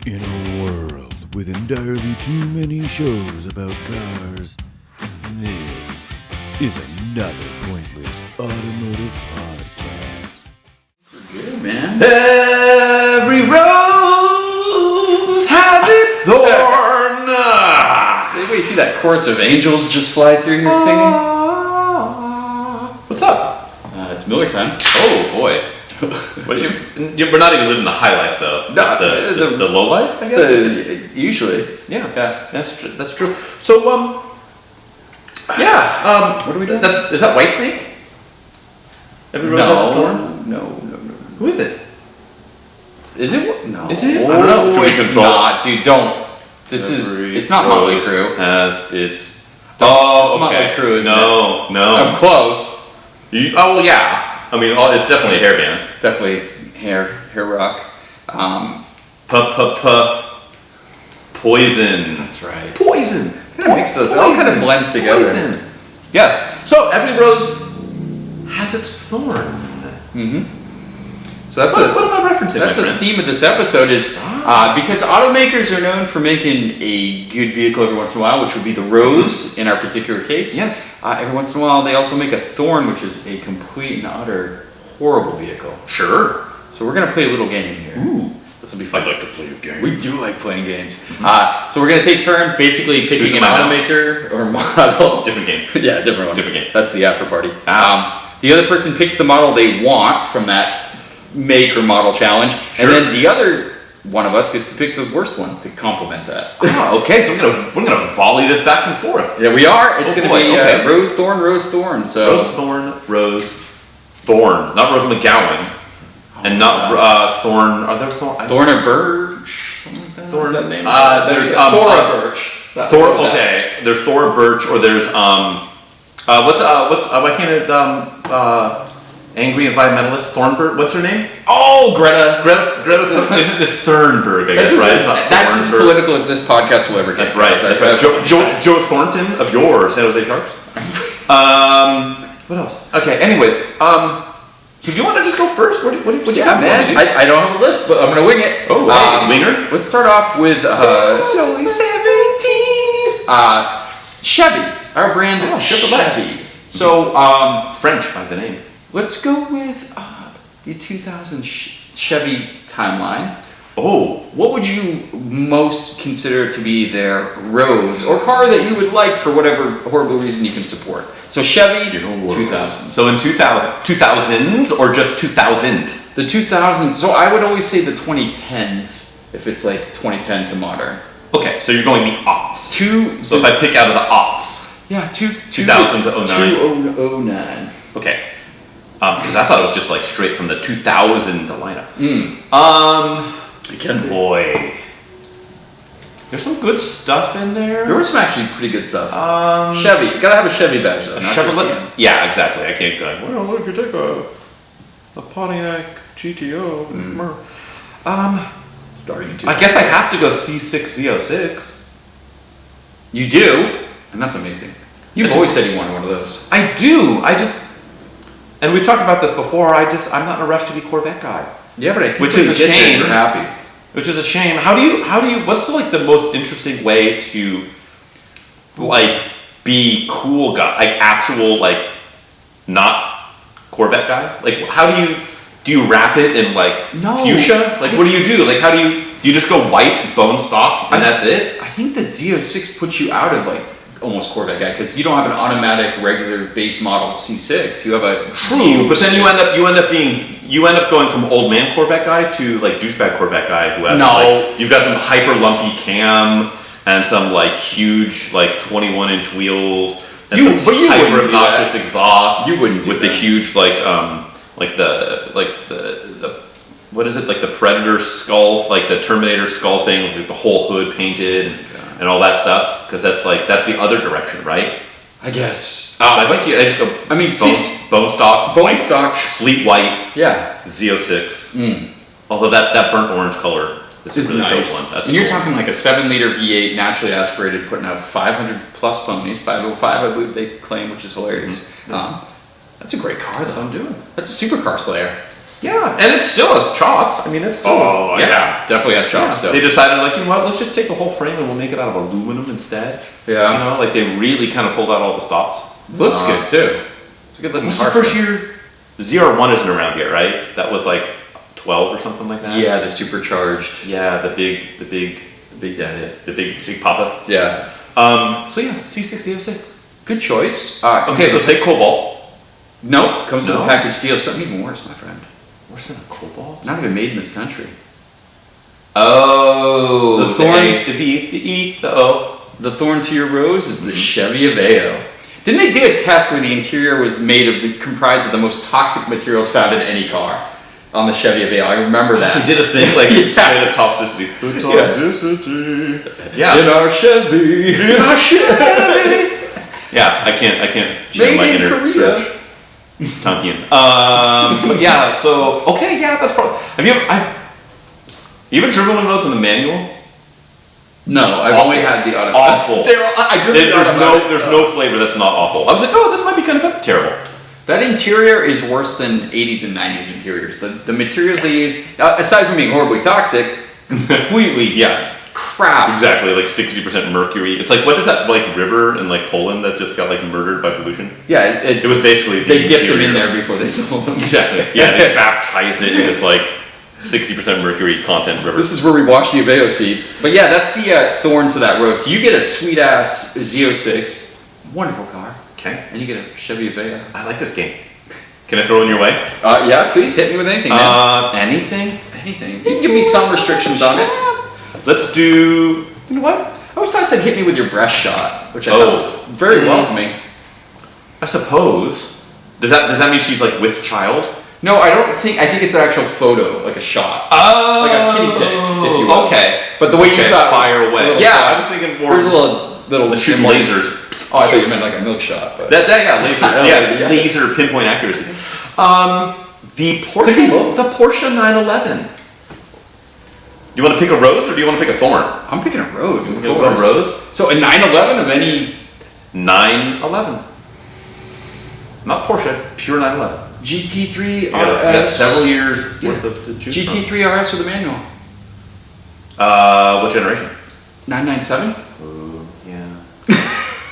In a world with entirely too many shows about cars, this is another pointless automotive podcast. Good, man. Every rose has its thorn. Wait, you see that chorus of angels just fly through here singing? What's up? It's Miller time. Oh boy. What do you? We're not even living the high life though. No, Just the low life, I guess. Usually. Yeah, that's true. That's true. So what are we doing? Is that Whitesnake? Every rose has a thorn. No. Who is it? Is it? No. Is it? I don't know. Should we It's control? not, dude. Don't. It's not Motley Crue. Has its. It's Okay. Motley Crue, isn't it? No. I'm close. Oh well, yeah. I mean, it's definitely a hair band. Definitely hair rock. Poison. That's right. Poison. Kind of mix those. It all kind of blends together. Poison. Yes. So every rose has its thorn. Mm-hmm. So that's what am I referencing? That's the theme of this episode is because automakers are known for making a good vehicle every once in a while, which would be the Rose in our particular case. Yes. Every once in a while, they also make a Thorn, which is a complete and utter horrible vehicle. Sure. So we're gonna play a little game here. Ooh. This will be fun. I'd like to play a game. We do like playing games. So we're gonna take turns, basically picking Who's an in my automaker or model. Different game. Yeah, different one. Different game. That's the after party. The other person picks the model they want from that make or model challenge, Sure. and then the other one of us gets to pick the worst one to complement that. Okay, so we're gonna volley this back and forth. Yeah, we are. It's gonna be okay. Rose Thorn. So Rose Thorn, not Rose McGowan, and not Thorn. Are there Thorn? Thorn or Birch? Something like that? Thorn. Is that name? There's Thora Birch. Thor. Okay, there's Thora Birch, or there's why can't it angry environmentalist Thornburg? What's her name? Oh, Greta. It's Thornburg, I guess, right? It's not That's as Thornburg. political as this podcast will ever get. That's right. Joe Thornton of your San Jose Sharks. What else? Okay. Anyways, so do you want to just go first? What do you have, man? I don't have a list, but I'm gonna wing it. Oh, winger. Let's start off with 17. Chevy. Our brand Chevy. So French by the name. let's go with the 2000 Chevy timeline. Oh, What would you most consider to be their Rose or car that you would like for whatever horrible reason you can support? So Chevy 2000s. so in 2000s or just 2000? The 2000s. So I would always say the 2010s if it's like 2010 to modern. Okay, so you're going the aughts. So if I pick out of the aughts, 2000 to 09. 2009. Okay. Because I thought it was just like straight from the 2000 lineup. Again, Boy, there's some good stuff in there. there was some actually pretty good stuff. Chevy, gotta have a Chevy badge though. not just Chevrolet. the- Yeah, exactly. I can't go. Well, what if you take a Pontiac GTO? Starting in I guess I have to go C6 Z06. You do, and that's amazing. You've It's- always said you wanted one of those. I do. And we talked about this before. I'm not in a rush to be Corvette guy, Yeah, but I think Which when is you a get there, shame. You're happy. which is a shame. How do you? What's the most interesting way to be cool guy, actual not Corvette guy? How do you wrap it in No. fuchsia? What do you do? How do you just go white bone stock and that's it? I think the Z06 puts you out of almost Corvette guy because you don't have an automatic regular base model C6. You have a True, but then you end up going from old man Corvette guy to douchebag Corvette guy who has you've got some hyper lumpy cam and some huge 21-inch wheels and some hyper obnoxious exhaust. You wouldn't do with that. the huge the what is it, the Predator skull, the Terminator skull thing with the whole hood painted and all that stuff, because that's the other direction, right? I guess. So I think I just go. I mean, bone stock, bone stock, sleek white, yeah, Z06. Although that burnt orange color is a really nice. dope one. That's And you're cool talking a 7-liter V8 naturally aspirated, putting out 500 plus ponies, 505 I believe they claim, which is hilarious. That's a great car though. That's what I'm doing. That's a supercar slayer. Yeah, and it still has chops. I mean, it's still. Oh, yeah. Definitely has chops, though. They decided, like, you know what, let's just take the whole frame and we'll make it out of aluminum instead. Yeah. You know, like, they really kind of pulled out all the stops. Looks good, too. It's a good looking car. What's the first year? ZR1 isn't around yet, right? That was like 12 or something like that? Yeah, the supercharged. Yeah, the big Papa. Yeah. So yeah, C6006. Good choice. Okay, so say Cobalt. Nope, comes with a package deal. Something even worse, my friend. Worse than a Cobalt? Not even made in this country. Oh, The Thorn, the V, the E, the O. The Thorn to your rose is the Chevy Aveo. Didn't they do a test where the interior was comprised of the most toxic materials found in any car on the Chevy Aveo? I remember that. They did a thing like straight up toxicity. The toxicity. Yeah. In our Chevy. In our Chevy. Yeah, I can't share my inner search. Tonkian. But yeah, so okay, yeah, that's probably. Have you ever driven one of those in the manual? No, I've only had the auto. Awful. There's no Oh. flavor that's not awful. I was like, oh, this might be kind of fun. Terrible. That interior is worse than 80s and 90s interiors. The materials they use, aside from being horribly toxic, completely crap. Exactly, like 60% mercury. It's like, what is that, like, river in, like, Poland that just got, like, murdered by pollution? Yeah, it was basically they dipped them in there before they sold them. Exactly. Yeah, they baptize it in this, like, 60% mercury content river. This is where we wash the Aveo seats. But yeah, that's the Thorn to that rose. So you get a sweet ass Z06, wonderful car. Okay. And you get a Chevy Aveo. I like this game. Can I throw it in your way? Yeah, please hit me with anything, man. Anything? Anything. You can give me some restrictions on it. Let's do. You know what? I always thought it said hit me with your breast shot, which I thought was very welcoming. I suppose. Does that mean she's like with child? No, I think it's an actual photo, like a shot. Oh, like a kitty pic, if you will. Okay. But the way you thought fire away. Yeah, I was thinking more. There's a little shooting lasers. Oh, I thought you meant like a milk shot. But. Laser. Laser pinpoint accuracy. The Porsche 911. Do you want to pick a rose or do you want to pick a thorn? I'm picking a rose. You want a rose? So a 911 of any 911. Not Porsche, pure 911. GT3 RS. Yeah, several years worth of to choose GT3 RS with a manual. What generation? 997. Ooh, yeah.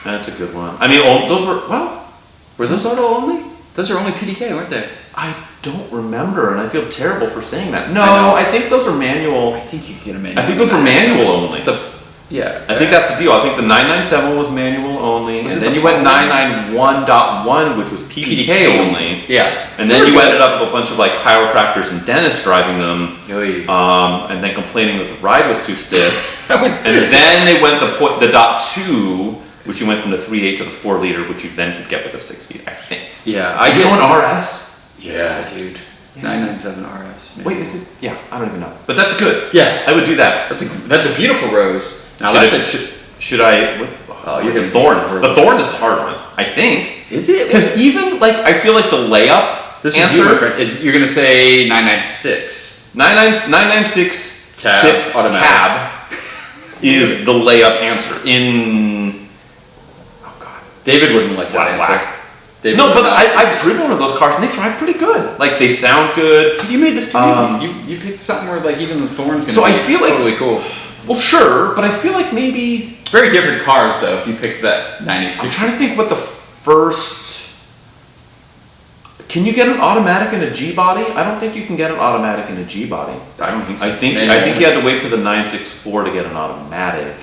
That's a good one. I mean, those were those auto only? Those are only PDK, weren't they? I don't remember, and I feel terrible for saying that. No, I think those are manual. I think you can get a manual. I think those are manual only. I think that's the deal. I think the 997 was manual only, and then you went 991.1, which was PDK only. Yeah. And then you ended up with a bunch of like chiropractors and dentists driving them, and then complaining that the ride was too stiff. And then they went the .2, which you went from the 3.8 to the 4 liter, which you then could get with a 6-speed, I think. Yeah, I get an RS. Yeah, dude. 997 RS. Man. Wait, is it? Yeah, I don't even know. But that's good. Yeah, I would do that. That's a beautiful rose. Now should I? You're gonna Thorn. The Thorn is a hard one, I think. Is it? Because even like I feel like the layup answer is you're gonna say 996. 996 tip cab is the layup answer in. Oh God, David wouldn't like that answer. No, but I've driven one of those cars and they drive pretty good. Like they sound good. You made this too easy. You picked something where like even the Thorn's gonna be totally cool. Well, sure, but I feel like maybe very different cars though. If you pick that 986, I'm trying to think what the first. Can you get an automatic in a G body? I don't think you can get an automatic in a G body. I don't think so. I think you had to wait to the 964 to get an automatic.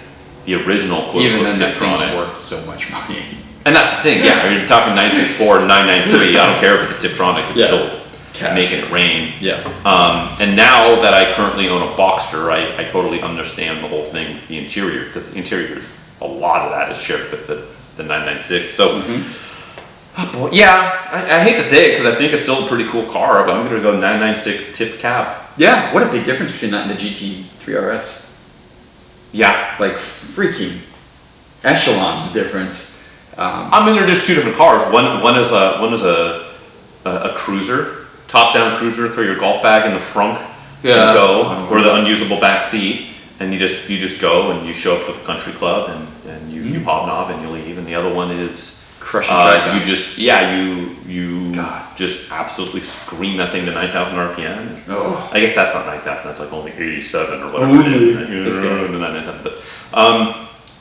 The original quote even then Tiptronic. That thing's worth so much money. And that's the thing, yeah. You're talking 964 and 993. I don't care if it's a Tiptronic, it's still making it rain. Yeah. And now that I currently own a Boxster, I totally understand the whole thing, the interior, because the interior, a lot of that is shared with the 996. So, I hate to say it because I think it's still a pretty cool car, but I'm going to go 996 tip cab. Yeah. What a big difference between that and the GT3 RS. Yeah. Like freaking echelons of difference. I mean, they're just two different cars. One is a cruiser, top-down cruiser. Throw your golf bag in the frunk and go, or the unusable back seat, and you just go and you show up to the country club and you hobnob and you leave. And the other one is Crushing track You times. just you just absolutely scream that thing to 9,000 RPM. Oh. I guess that's not 9,000. That's like only 87 or whatever it is. But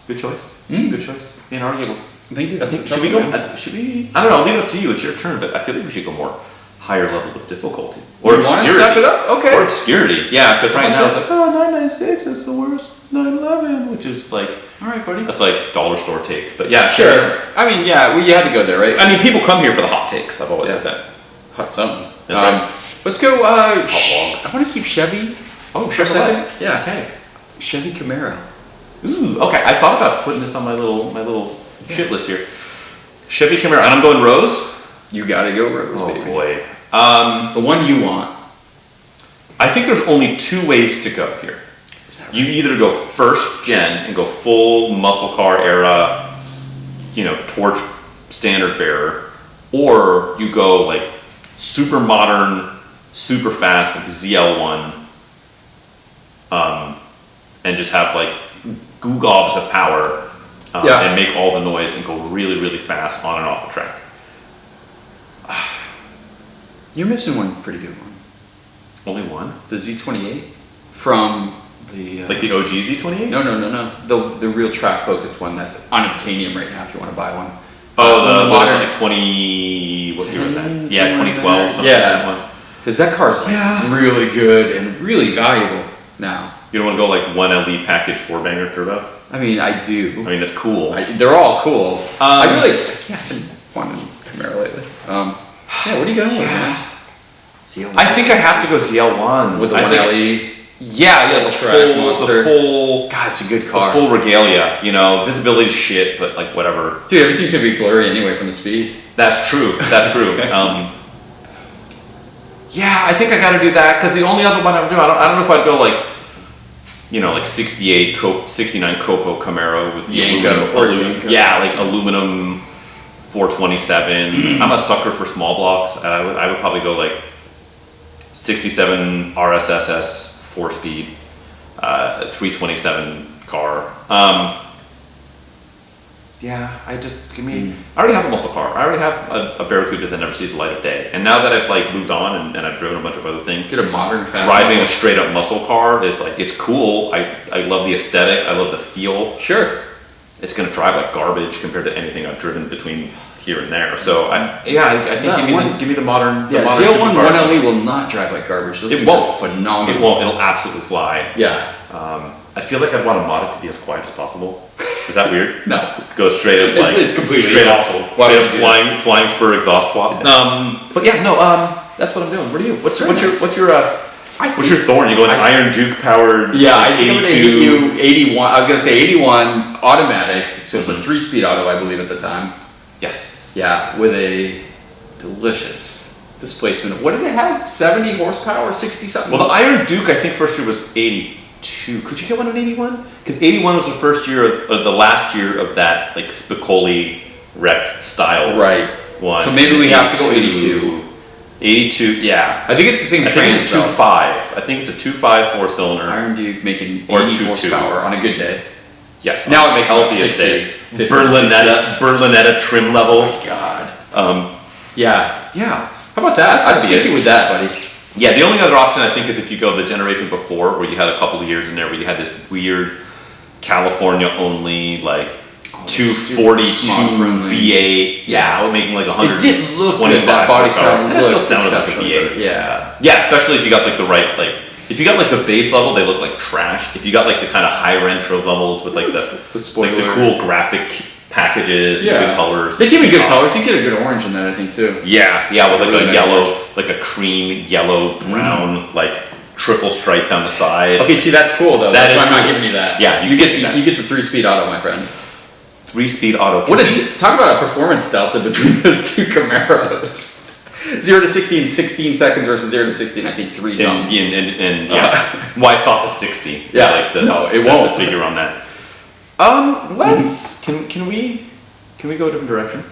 good choice. Good choice. Inarguable. Thank you. I think should we go? Should we? I don't know. I'll leave it up to you. It's your turn, but I feel like we should go more higher level of difficulty or you want to obscurity. step it up? Okay. Or obscurity. Yeah, because right now it's this? like 996 is the worst 911, which is like All right, buddy. that's like dollar store take. But yeah, Sure. I mean, yeah, you had to go there, right? I mean, people come here for the hot takes. I've always said that. Hot something. That's right. Let's go. Hot I want to keep Chevy. Oh, for a Chevrolet. second. Yeah. Okay. Chevy Camaro. Ooh. Okay. I thought about putting this on my little shit list here. Chevy Camaro, and I'm going Rose. You gotta go Rose, Oh baby. boy. The one you want. I think there's only two ways to go here. Is that You either go first gen and go full muscle car era, torch standard bearer, or you go like super modern, super fast, like ZL1, and just have like goo gobs of power, and make all the noise and go really, really fast on and off the track. You're missing one pretty good one. Only one? The Z28 from the. Like the OG Z28? No. The real track focused one that's unobtainium right now. If you want to buy one. Oh, the modern. like 20. What year was that? 10, Yeah, 2012. Something Yeah. like that one. Because that car's like really good and really valuable now. You don't want to go like one LE package 4-banger turbo? I mean, I do. I mean, that's cool. They're all cool. I can't been wanting Camaro lately. Yeah, what are you going with, man? I think I have to go ZL1 With the one LE. Yeah, the track monster. full. God, it's a good The car. full regalia. Visibility shit, but like whatever. Dude, everything's gonna be blurry anyway from the speed. That's true. That's true. Yeah, I think I got to do that because the only other one I would do, I don't know if I'd go like, like 68, 69 Copo Camaro with the Yanko aluminum, yeah, like aluminum 427. I'm a sucker for small blocks. I would probably go like 67 RSSS 4-speed, 327 car. Yeah, I already have a muscle car. I already have a Barracuda that never sees the light of day. And now that I've like moved on and I've driven a bunch of other things, Get a modern fast driving a muscle. straight up muscle car is like, it's cool. I love the aesthetic. I love the feel. Sure. It's going to drive like garbage compared to anything I've driven between here and there. So I think give me the modern. Yeah, the modern ZL1 supercar. 1LE will not drive like garbage. Those It things won't. are phenomenal. It won't. It'll absolutely fly. Yeah. I feel like I'd want to mod it to be as quiet as possible. Is that weird? No. Go straight up like It's completely straight awful. up, Why straight would up you do flying spur exhaust swap. But yeah, no. That's what I'm doing. What are you? What's your Thorn? You going Iron Duke powered? Yeah, I think I'm gonna hit 82? you 81. I was gonna say 81 automatic, so it's a 3-speed auto, I believe, at the time. Yes. Yeah, with a delicious displacement. What did it have? 70 horsepower, 60 something? Well, the Iron Duke, I think first year was 82. Could you get one in 81? Because 81 was the first year, or the last year of that like Spicoli wrecked style. Right. One. So maybe we have to go 82. 82, yeah. I think it's the same I think trans it's though. 2.5. I think it's a 2.5 4-cylinder. Iron Duke making 80 Or 2.2. horsepower on a good day. Yes. Now it makes healthiest 60, day. 50, Berlinetta trim level. Oh my god. Yeah. Yeah. How about that? I'd That'd be stick it. you with that, buddy. Yeah, the only other option I think is if you go the generation before, where you had a couple of years in there where you had this weird California only like 240 smog-friendly. V8. Yeah, making like 100. It did look good. That body style It still looked sounded like a exceptional. V8. Yeah. Yeah, especially if you got like the right if you got like the base level, they look like trash. If you got like the kind of high retro levels with like the spoiler. like the cool graphic packages, and good colors. They give me good colors. You get a good orange in that, I think, too. Yeah, with like Really a nice yellow, orange. like a cream, yellow, brown, like triple stripe down the side. Okay, see, that's cool, though. That That's is why I'm not cool. giving you that. Yeah, you can't do that. get the 3-speed auto, my friend. 3-speed auto. Talk about a performance delta between those two Camaros. 0 to 60 in 16 seconds versus 0 to 60 in, I think, 3 something. And yeah, why stop at 60? Yeah, like no, it won't. The figure on that. Let's can we go a different direction?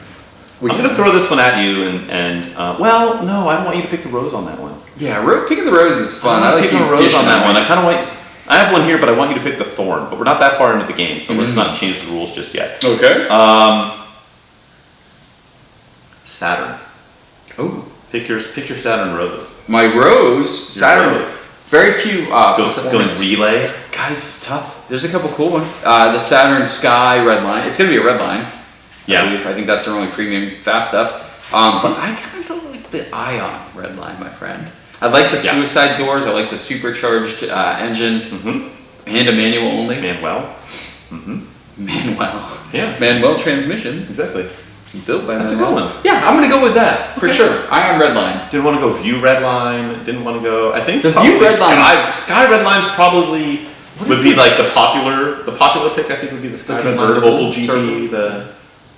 I'm gonna throw this one at you and well, no, I don't want you to pick the rose on that one. Yeah, picking the rose is fun. I like picking you the rose dishing on that on one. me. I kind of want. I have one here, but I want you to pick the Thorn. But we're not that far into the game, so let's not change the rules just yet. Okay. Saturn. Oh. Pick your Saturn Rose. My Rose, Saturn. Rose. Very few. Going relay. Guys, it's tough. There's a couple cool ones. The Saturn Sky Redline. It's gonna be a Redline. Yeah. I think that's their only premium fast stuff. But I kind of like the Ion Redline, my friend. I like the suicide doors. I like the supercharged engine. And a manual only. Manuel. Manuel. Yeah. Manuel transmission. Exactly. Built by That's a Manuel. good one. Yeah, I'm gonna go with that for sure. Ion Redline. Didn't want to go View Redline. Didn't want to go. I think The View Redline. Sky Redline's probably would be like the popular pick. I think would be the Sky Redline, Opel GT,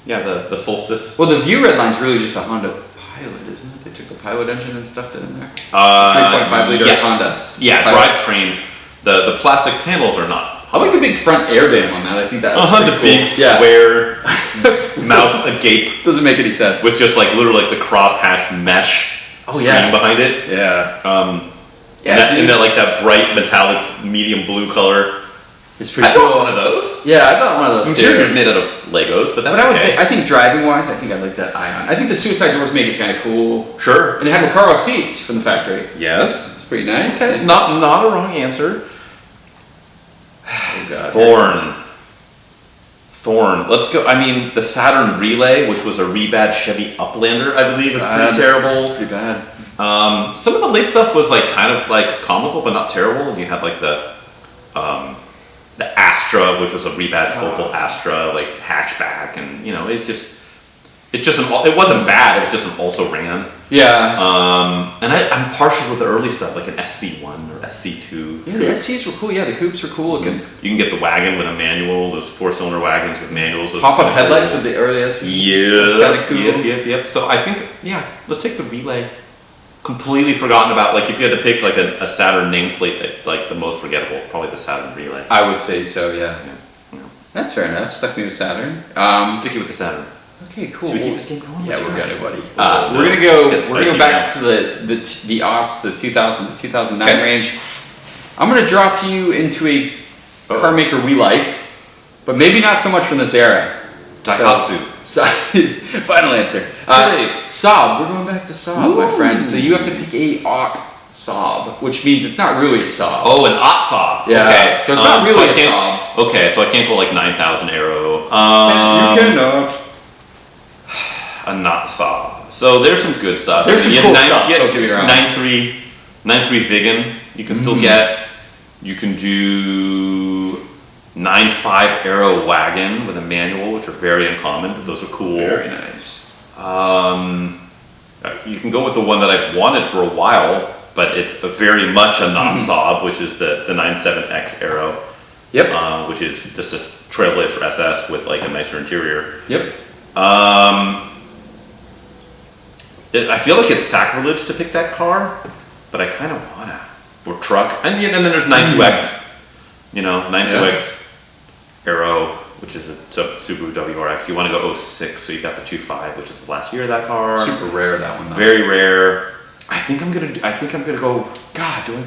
the Solstice. Well, the View Redline's really just a Honda Pilot, isn't it? They took a Pilot engine and stuffed it in there. 3.5 liter Honda. Yeah, drivetrain. The plastic panels are not. I like the big front air dam on that. I think that looks pretty the cool. big square mouth agape Doesn't make any sense. with just like literally like the crosshatch mesh screen behind it. Yeah. And then like that bright metallic medium blue color. It's pretty I cool. got one of those. Yeah, I got one of those. I'm too. sure it's made out of Legos, but that's okay. I think driving wise, I think I like that Ion. I think the suicide doors make it kind of cool. Sure. And it had Recaro seats from the factory. Yes. It's pretty nice. Okay. It's not a wrong answer. Oh God. Thorn. Let's go. I mean, the Saturn Relay, which was a rebadged Chevy Uplander, I believe, is pretty terrible. It's pretty bad. Some of the late stuff was like kind of like comical, but not terrible. And you had like the Astra, which was a rebadged Opel Astra, like hatchback, and it wasn't bad. It was just an also ran. Yeah. And I'm partial with the early stuff, like an SC1 or SC2. Yeah, the SCs were cool. Yeah, the coupes were cool looking. You can get the wagon with a manual, those 4-cylinder wagons with manuals. Pop-up headlights with the early SCs. Yeah. That's kind of cool. Yep. So I think, let's take the Relay. Completely forgotten about, like if you had to pick like a Saturn nameplate, like the most forgettable, probably the Saturn Relay. I would say so, yeah. Yeah. That's fair enough. Stuck me with Saturn. Sticky with the Saturn. Okay, cool. Should we keep this game going? Yeah, we're gonna, buddy. We're gonna go back to the aughts, the 2000 to 2009 range. I'm gonna drop you into a car maker we like, but maybe not so much from this era. Daihatsu. So, final answer. Saab. We're going back to Saab, my friend. So you have to pick a aught Saab, which means it's not really a Saab. Oh, an aught Saab. Yeah. Okay. So it's not really a Saab. Okay, so I can't go like 9,000 Aero. You cannot. A not Saab. So there's some good stuff. There's some cool stuff. Don't get me wrong. 9.3 Viggen. You can still get. You can do 9.5 Aero wagon with a manual, which are very uncommon, but those are cool. Very nice. You can go with the one that I've wanted for a while, but it's very much a not Saab, which is the 9.7X Aero. Yep. Which is just a Trailblazer SS with like a nicer interior. Yep. I feel like it's sacrilege to pick that car, but I kind of wanna. Or truck, and then there's 92X. 92X Aero, which is a Subaru WRX. You want to go 06, so you got the 2.5, which is the last year of that car. Super rare, that one though. Very rare. I think I'm gonna go. God, do I?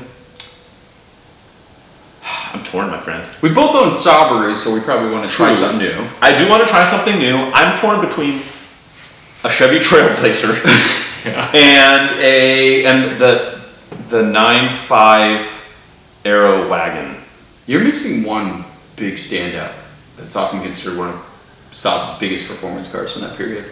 I'm torn, my friend. We both own Subarus, so we probably want to try something new. I do want to try something new. I'm torn between a Chevy Trailblazer and the 9.5 Aero wagon. You're missing one big standout that's often considered one of Saab's biggest performance cars from that period.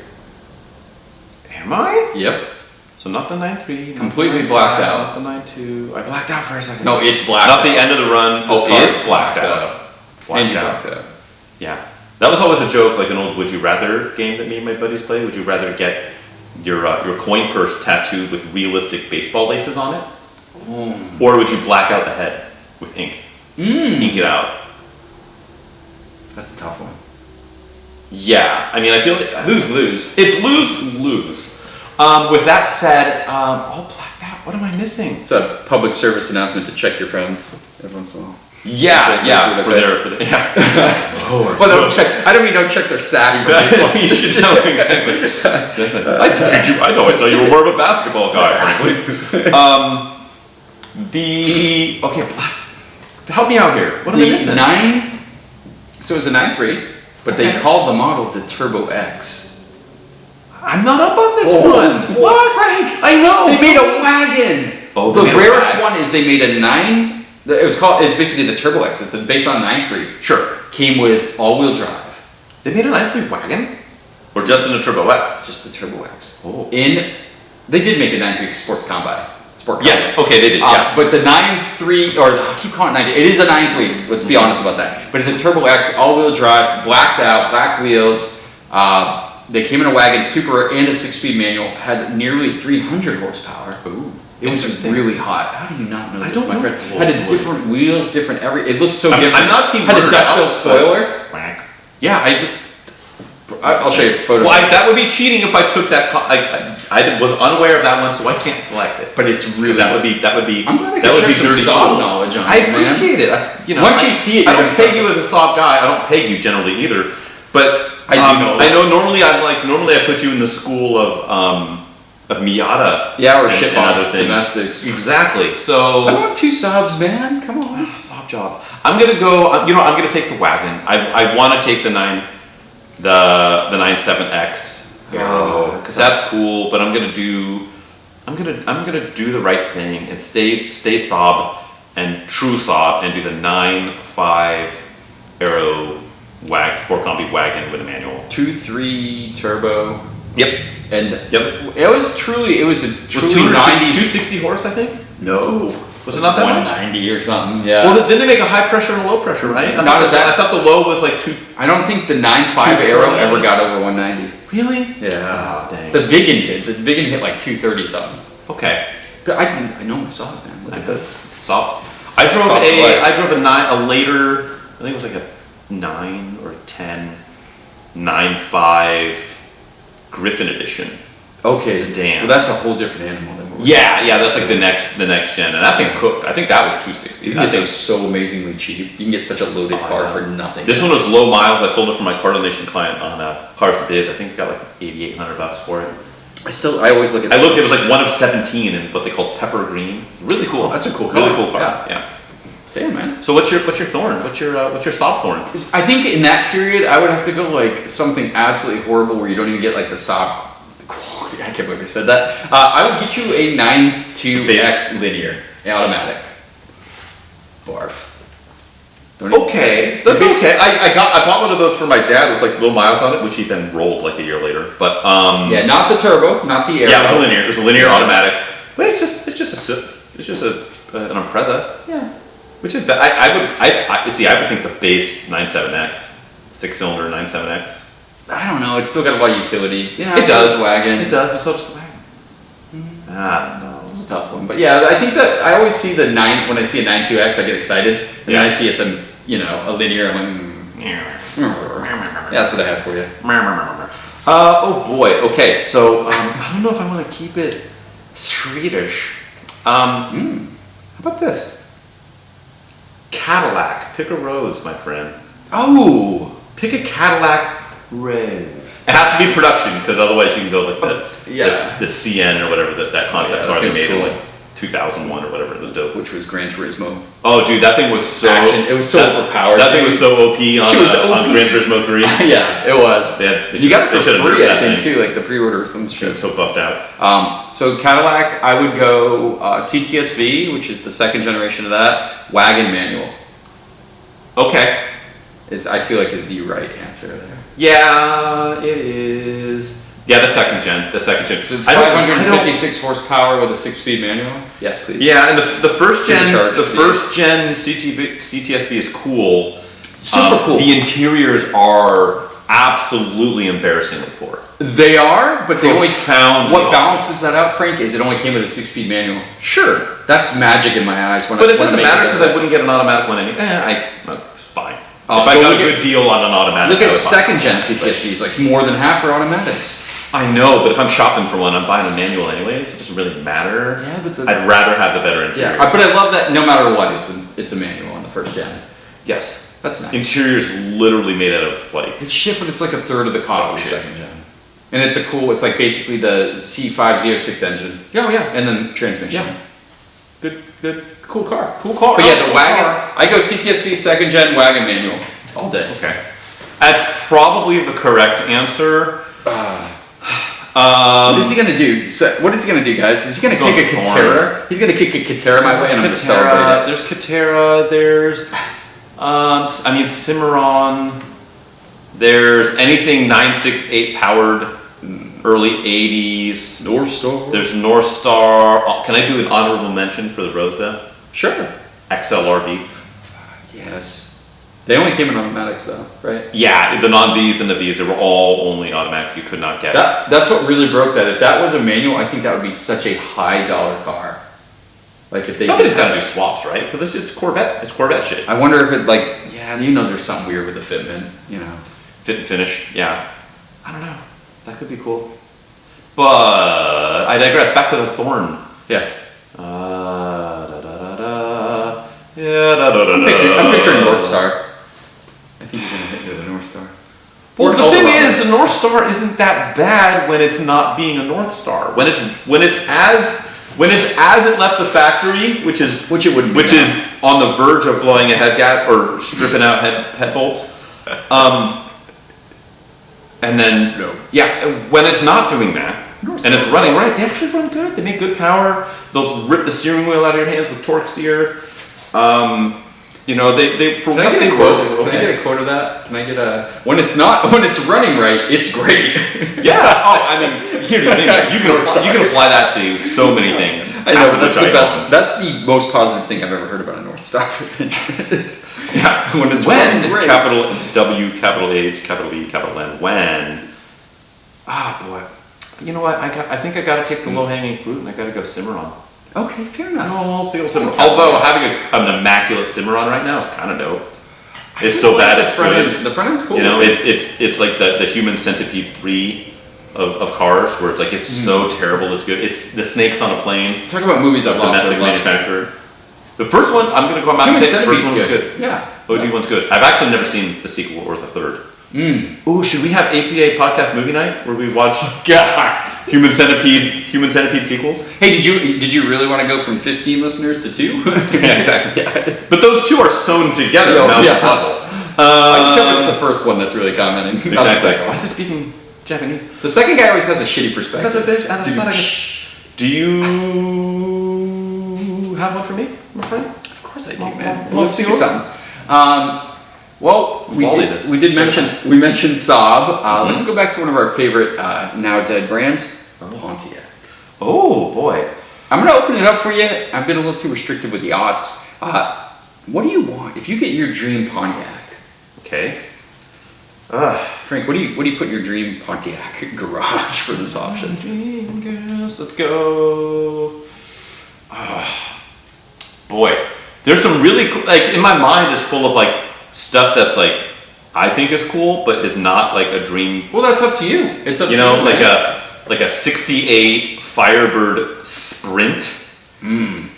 Am I? Yep. So not the 9.3. Completely blacked out. Not the 9.2. I blacked out for a second. No, it's blacked out. out. Not the end of the run. It's blacked out. And you blacked out. Yeah. That was always a joke, like an old Would You Rather game that me and my buddies played. Would you rather get your coin purse tattooed with realistic baseball laces on it? Or would you black out the head with ink? Just ink it out. That's a tough one. Yeah. I mean, I feel like lose-lose. It's lose-lose. With that said, all blacked out. What am I missing? It's a public service announcement to check your friends every once in a while. Yeah. For their Well, don't check. I don't mean don't check their sack. Exactly. You should tell them exactly. I know I saw you were more of a basketball guy, frankly. Help me out here. What am I missing? So it was a 9.3, but they called the model the Turbo X. I'm not up on this one. Boy, What? Frank, I know. they made a wagon. Oh, the they made a rarest wagon. one is they made a 9. It's basically the Turbo X. It's based on a 9.3. Sure. Came with all-wheel drive. They made a 9.3 wagon? Or just in a Turbo X? Just the Turbo X. Oh. They did make a 9.3 Sports Combine. Sport Yes, Combine. okay, they did, yeah. But the 9.3, or I keep calling it 9.3, it is a 9.3, let's be honest about that. But it's a Turbo X, all-wheel drive, blacked out, black wheels. They came in a wagon, super, and a 6-speed manual, had nearly 300 horsepower. Ooh. It was really hot. How do you not know I this, don't my know. friend? Whoa, Had a boy. different wheels, different it looked so I'm different. not team Had a murdered duckbill out, spoiler. Yeah, I just... I'll show you photos. Well, that would be cheating if I took that... I was unaware of that one, so I can't select it. But it's really... That would be... I'm glad I that could would be share some dirty Saab cool. knowledge on I it, man. appreciate it. Once you see it, I you're don't gonna peg you as a Saab guy. I don't peg you generally either. But I do know. I know normally I put you in the school of Miata. Yeah, or and shitbox other things. domestics. Exactly. So I want 2 Saabs, man. Come on. Saab job. I'm gonna go. I'm gonna take the wagon. I want to take the 97X. Oh, That's cool. But I'm gonna do the right thing and stay Saab and true Saab and do the 9.5 Aero Sport Combi wagon with a manual. 2.3 turbo. Yep. And Yep. it was a truly 90s. 260 horse, I think. No. Was it not that much? 190 or something, yeah. Well, didn't they make a high pressure and a low pressure, right? I thought the low was like 2. I don't think the 9.5 Aero ever got over 190. Really? Yeah. Oh, dang. The Vigan did. The Vigan hit like 230 something. Okay. But I know myself, man. Look at this. So I drove Soft life. a later, I think it was like a 9 or 10, 9.5 Griffin edition. Okay. Sedan. Well, that's a whole different animal than what we're Yeah, that's like the next gen, and that thing cooked. I think that was 260. You can get those so amazingly cheap. You can get such a loaded car yeah. for nothing. This one was low miles. I sold it for my Car Donation client on Cars Biz. I think I got like $8,800 for it. I always look at. I looked. It was like one of 17 in what they call pepper green. Really cool. Oh, that's a cool Really car. cool car. Yeah. Damn, man. So what's your Thorn? What's your Saab Thorn? I think in that period, I would have to go like something absolutely horrible where you don't even get like the Saab quality. I can't believe I said that. I would get you a 9.2X linear automatic. Barf. Okay, that's okay. I bought one of those for my dad with like low miles on it, which he then rolled like a year later. But yeah, not the turbo, not the air. Yeah, it was a linear automatic. But it's just an Impreza. Yeah. Which is I would think the base 97X, 6-cylinder 97X. I don't know. It's still got a lot of utility. Yeah, It does. Wagon. It does, but so does the wagon. I don't know. It's a tough one, but yeah, I think that I always see the 9 when I see a 9.2X, I get excited, and then I see it's a linear. I'm like, yeah, that's what I have for you. Oh boy. Okay, so I don't know if I want to keep it Swedish. How about this? Cadillac. Pick a rose, my friend. Oh, Pick a Cadillac rose. It has to be production, because otherwise you can go like the CN or whatever that concept car they made in like 2001 or whatever. It was dope. which was Gran Turismo. Oh, dude, that thing was so Action. It was so overpowered. That thing was so OP on Gran Turismo 3. Yeah, it was. You got it for free, I think, too, like the pre-order or some shit. It's so buffed out. So Cadillac, I would go CTSV, which is the second generation of that, wagon manual. Okay. I feel like is the right answer there. Yeah, it is. Yeah, the second gen. So it's 556 horsepower with a 6-speed manual. Yes, please. Yeah, and the first gen, Supercharged, CTSV is cool. Super cool. The interiors are absolutely embarrassingly poor. They are, but they only found. What balances that out, Frank, is it only came with a 6-speed manual. Sure, that's magic in my eyes. But it doesn't matter because I wouldn't get an automatic one anyway. It's fine. If I got a good deal on an automatic. Look at second gen CTSVs, like more than half are automatics. I know, but if I'm shopping for one, I'm buying a manual anyways. It doesn't really matter. Yeah, but I'd rather have the better interior. Yeah, but I love that no matter what, it's a manual on the first gen. Yes, that's nice. Interior's literally made out of like. It's shit, but it's like a third of the cost of the second gen. And it's it's like basically the C506 engine. Oh yeah, and then transmission. Yeah. Good. Cool car. But yeah, the wagon. I go CTSV second gen wagon manual all day. Okay, that's probably the correct answer. What is he gonna do? What is he gonna do, guys? Is he gonna kick a Katera? He's gonna kick a Katera my way, and I'm gonna celebrate it. There's Katera. There's, Cimarron. There's anything 968 powered, early 80s. North Star. There's North Star. Can I do an honorable mention for the Rosa? Sure. XLRV. Yes. They only came in automatics though, right? Yeah, the non-Vs and the Vs, they were all only automatic. You could not get That's what really broke that. If that was a manual, I think that would be such a high dollar car. Like if they somebody's got to do swaps, right? Because it's Corvette. It's Corvette shit. I wonder if it there's something weird with the fitment, Fit and finish, yeah. I don't know. That could be cool. But I digress. Back to the Thorn. Yeah. I'm picturing North Star. I think you're gonna hit the North Star. Well, the thing is, the North Star isn't that bad when it's not being a North Star. When it's as it left the factory, which is on the verge of blowing a head gap or stripping out head bolts, and then when it's not doing that and it's running right, they actually run good. They make good power. They'll rip the steering wheel out of your hands with torque steer. They for Can I get a quote? Can I get a quote of that? Can I get a when it's running right, it's great. Yeah. Oh, I mean, here's the thing. You can apply that to so many things. I know, but that's the best. That's the most positive thing I've ever heard about a North Star. Yeah. When it's running great. Capital W, capital H, capital E, capital N. When. Boy. You know what? I think I got to take the low-hanging fruit, and I got to go Cimarron. Okay, fair enough. No, single Cimarron. Although having an immaculate Cimarron right now is kind of dope. It's so bad it's good. The front end's cool. It's like the Human Centipede 3 of cars, where it's like it's so terrible it's good. It's the snakes on a plane. Talk about movies I've lost. Domestic manufacturer. The first one, I'm going to go out and say the first one's good. Yeah. OG one's good. I've actually never seen the sequel or the third. Ooh, should we have APA podcast movie night where we watch Human Centipede sequels? Hey, did you really want to go from 15 listeners to 2? Yeah, exactly. Yeah. But those two are sewn together. I just hope it's the first one that's really commenting. Exactly. Why is it speaking Japanese? The second guy always has a shitty perspective. Do you have one for me, my friend? Of course I do, man. Let's think of something. We mentioned Saab. Let's go back to one of our favorite now dead brands, Pontiac. Oh boy, I'm gonna open it up for you. I've been a little too restrictive with the aughts. What do you want if you get your dream Pontiac? Okay. Frank, what do you put in your dream Pontiac garage for this option? Dream girls, let's go. Boy, there's some really cool. Like in my mind is full of like stuff that's like I think is cool, but is not like a dream. Well, that's up to you. It's up to you. Like a '68 Firebird Sprint,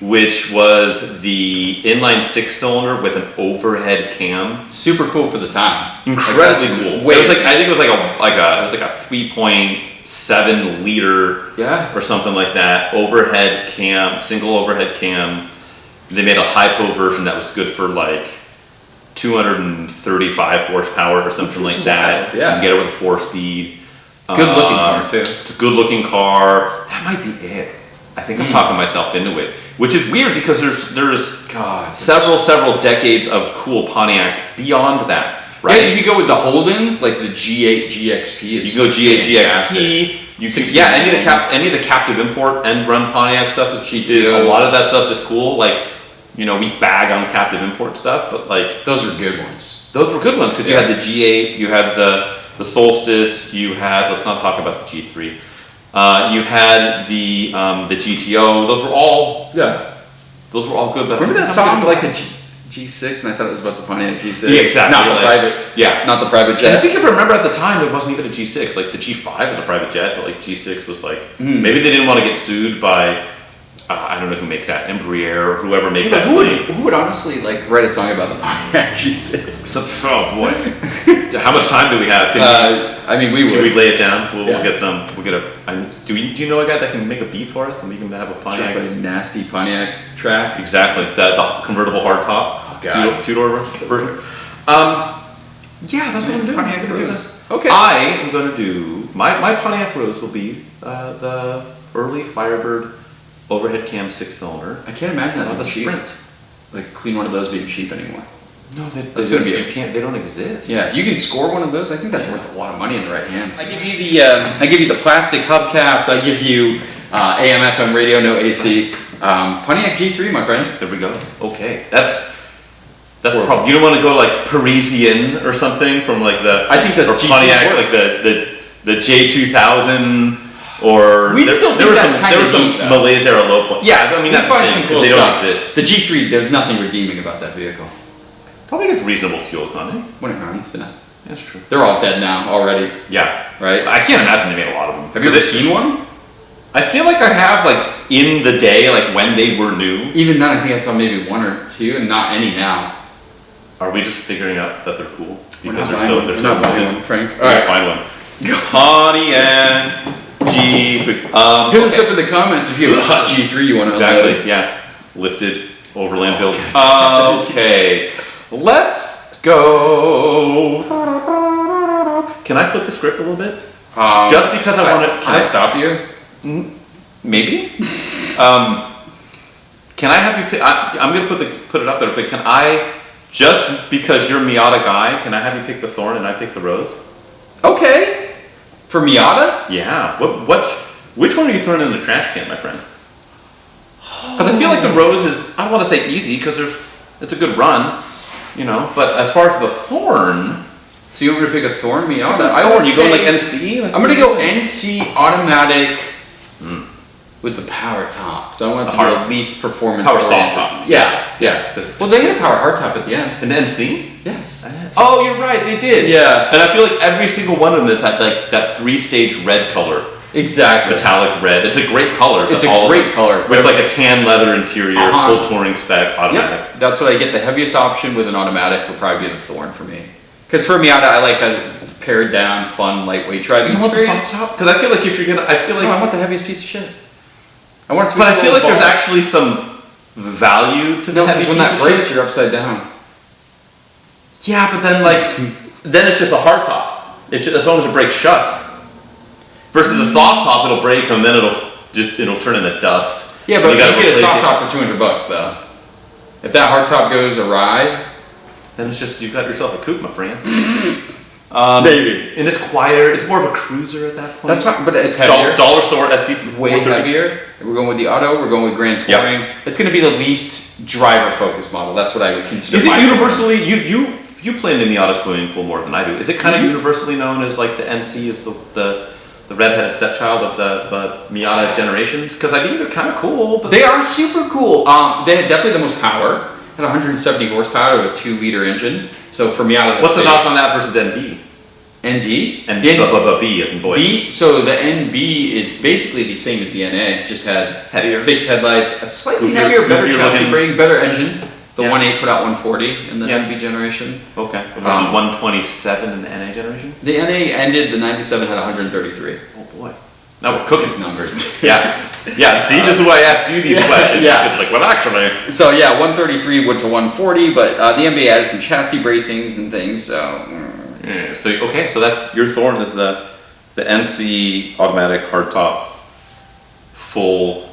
which was the inline 6-cylinder with an overhead cam. Super cool for the time. Incredibly cool. It was I think it was like a 3.7 liter, or something like that. Overhead cam, single overhead cam. They made a hypo version that was good for like 235 horsepower or something like that. Yeah. You can get it with a 4-speed. Good looking car too. It's a good looking car. That might be it. I think I'm talking myself into it, which is weird because there's several decades of cool Pontiacs beyond that. Right? Yeah, you could go with the Holdens, like the G8 GXP. You can go G8 GXP. You can any of the captive import end run Pontiac stuff is a lot of that stuff is cool. Like, we bag on captive import stuff, but like those were good ones. Those were good ones because you had the G8, you had the Solstice, you had, let's not talk about the G3. You had the GTO. Those were all good. But remember that song like a G6, and I thought it was about the Pontiac G6. Yeah, exactly. Not the private. Yeah, not the private jet. And I think if I remember at the time, it wasn't even a G6. Like the G5 was a private jet, but like G6 was like maybe they didn't want to get sued by. I don't know who makes that, Embraer or whoever makes that plane. Who would honestly like write a song about the Pontiac G6? Oh boy, how much time do we have? We would. Can we lay it down? We'll get some. We'll get a. Do you know a guy that can make a beat for us and we can have a Pontiac? A nasty Pontiac track. Exactly, the convertible hardtop, two-door version. Yeah, that's what I'm doing. Pontiac Rose. Okay. I am going to do my Pontiac Rose will be the early Firebird overhead cam 6-cylinder. I can't imagine that the cheap. Sprint. Like clean one of those being cheap anymore. No, that's gonna be. You can't. They don't exist. Yeah, if you can score one of those, I think that's worth a lot of money in the right hands. I give you the plastic hubcaps. I give you AM/FM radio, no AC. Pontiac G3, my friend. There we go. Okay, that's probably. You don't want to go like Parisian or something from like the. I think the or Pontiac like the J2000. Or we'd still think that's there was some Malaise era low point. Yeah, I mean that's find some cool stuff. Don't exist. The G3, there's nothing redeeming about that vehicle. Probably gets reasonable fuel economy when it runs. Yeah, that's true. They're all dead now already. Yeah, right. I can't imagine they made a lot of them. Have you ever seen one? I feel like I have, like in the day, like when they were new. Even then, I think I saw maybe one or two, and not any now. Are we just figuring out that they're cool because they're so good, Frank? All right, find one. Pontiac G3. Hit us up in the comments if you have a hot G3 you want to Exactly. Yeah, lifted overland build. Okay, let's go. Can I flip the script a little bit? Just because I want to. Can I stop you? Maybe. Can I have you? I'm gonna put it up there. But can I? Just because you're Miata guy, can I have you pick the Thorn and I pick the Rose? Okay. For Miata? Yeah. Which one are you throwing in the trash can, my friend? Because I feel like the Rose is, I don't want to say easy because it's a good run, you know. But as far as the Thorn, so you want me to pick a Thorn Miata? Thorn. You go like NC? I'm gonna go NC automatic with the power top. So I want it to be the least performance. Power soft top. Yeah. Well, they had a power hard top at the end. An NC? Yes. Oh, you're right. They did. Yeah. And I feel like every single one of them is at like that 3-stage red color. Exactly. Metallic red. It's a great color. It's a great color. With like a tan leather interior, full touring spec, automatic. Yep. That's what I get. The heaviest option with an automatic would probably be the Thorn for me. Because for Miata, I like a pared down, fun, lightweight driving experience. Because I feel like if you're gonna, I want the heaviest piece of shit. I want it to be. But I feel like there's actually some value to the heavy piece of shit. Because when that breaks, you're upside down. Yeah, but then then it's just a hard top. It's just, as long as it breaks shut. Versus a soft top, it'll break and then it'll turn into dust. Yeah, but you get a soft top for $200 though. If that hard top goes awry, then it's just you got yourself a coupe, my friend. Maybe. And it's quieter. It's more of a cruiser at that point. That's fine, but it's heavier. Dollar store SC way heavier. We're going with the auto. We're going with Grand Touring. Yep. It's going to be the least driver-focused model. That's what I would consider. Is it universally? You play in the Miata swimming pool more than I do. Is it kind of universally known as like the NC is the redheaded stepchild of the Miata generations? Because I think they're kind of cool. But they are super cool. They had definitely the most power. Had 170 horsepower with a 2-liter engine. So for Miata, what's the knock on that versus NB? ND? B as in boy. B, so the NB is basically the same as the NA, just had heavier fixed headlights, a slightly heavier, better chassis rating, better engine. The 1.8 put out 140 in the NB generation. Okay. Versus 127 in the NA generation? The NA ended, the 97 had 133. Oh boy. Now we're cooking numbers. Yeah. See, this is why I asked you these questions. Yeah. Like, well, actually. So yeah, 133 went to 140, but the NBA added some chassis bracings and things, so. Yeah. So okay, so that your Thorn is the NC automatic hardtop, full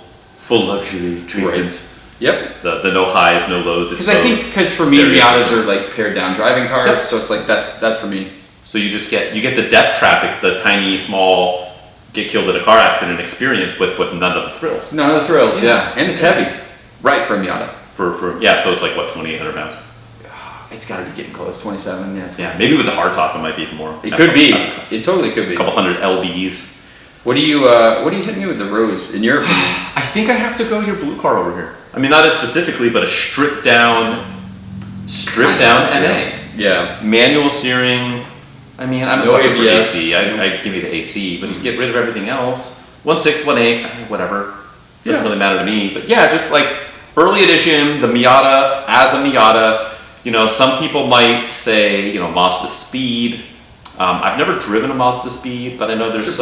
luxury treatment. Right. Yep. The no highs, no lows. Because I think for me, Miatas are like pared down driving cars, so it's like that for me. So you get the depth traffic, the tiny, small, get killed in a car accident experience with none of the thrills. None of the thrills, yeah. And it's heavy, right for a Miata. So it's like what, 2,800 pounds. It's got to be getting close, 27, yeah. Yeah, maybe with the hardtop it might be even more. It could be. It totally could be. A couple hundred lbs. What are you hitting me with the Rose, in your opinion? I think I have to go your blue car over here. I mean, not specifically, but a stripped down NA. Yeah. Manual steering. I mean, I'm sorry for AC. I'd give you the AC, but get rid of everything else. 1.6, 1.8, whatever. Doesn't really matter to me. But yeah, just like early edition, the Miata as a Miata. You know, some people might say, you know, Mazda Speed. I've never driven a Mazda Speed, but I know there's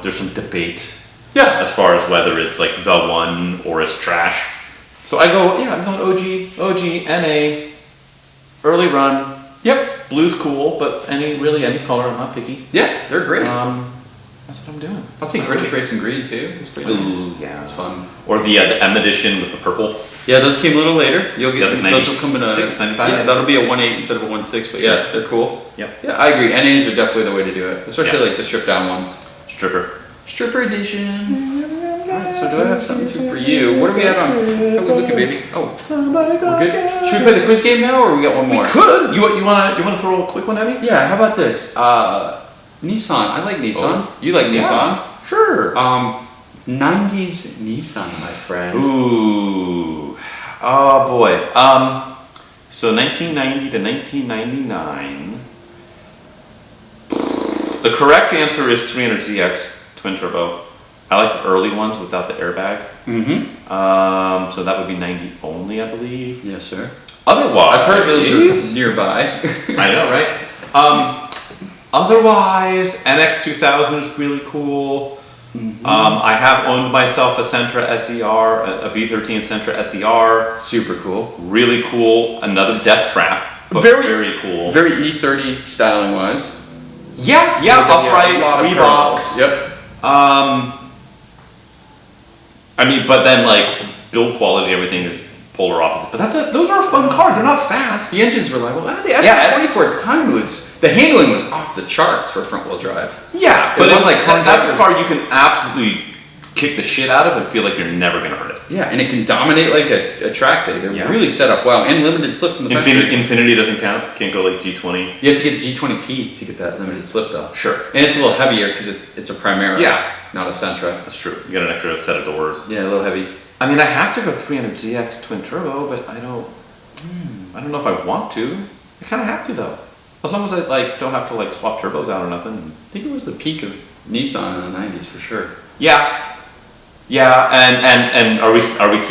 there's some debate. Yeah. As far as whether it's like the one or it's trash. So I'm going OG, NA, early run, Yep. Blue's cool, but any color, I'm not picky. Yeah, they're great. That's what I'm doing. I'll take British Racing Green too. It's pretty nice. Ooh, yeah. It's fun. Or the M edition with the purple. Yeah, those came a little later. You'll get Those those will come in a 96, 95? Yeah, that'll be a 1.8 instead of a 1.6. But yeah, they're cool. Yep. Yeah, I agree. NAs are definitely the way to do it, especially like the stripped down ones. Stripper edition. Alright, so do I have something for you? What are we at on? How are we looking, baby? Oh, we're good. Should we play the quiz game now, or we got one more? We could. You wanna throw a quick one at me? Yeah. How about this? Nissan. I like Nissan. Oh. You like Nissan? Yeah, sure. 90s Nissan, my friend. Ooh. Oh boy. So 1990 to 1999. The correct answer is 300ZX twin turbo. I like the early ones without the airbag. Mm-hmm. So that would be 90 only, I believe. Yes, sir. Otherwise, I've heard those are nearby. I know, right? Otherwise, NX2000 is really cool. Mm-hmm. I have owned myself a Sentra SER, a V13 Sentra SER. Super cool. Really cool. Another death trap. But very cool. Very E30 styling wise. Yeah, upright, a lot of Reeboks. Yep. I mean, but then like build quality, everything is polar opposite. But those are a fun car. They're not fast. The engine's reliable. The S20 for its time the handling was off the charts for front wheel drive. Yeah, but that's a drivers- car you can absolutely kick the shit out of and feel like you're never gonna hurt it. Yeah, and it can dominate like a track day. They're really set up well, and limited slip from the factory. Infinity doesn't count. Can't go like G20. You have to get G20T to get that limited slip though. Sure. And it's a little heavier because it's a Primera. Yeah. Not a Sentra. That's true. You got an extra set of doors. Yeah, a little heavy. I mean, I have to go 300ZX twin turbo, but I don't know if I want to. I kind of have to though. As long as I don't have to swap turbos out or nothing. I think it was the peak of Nissan in the 90s for sure. Yeah. Yeah, and are we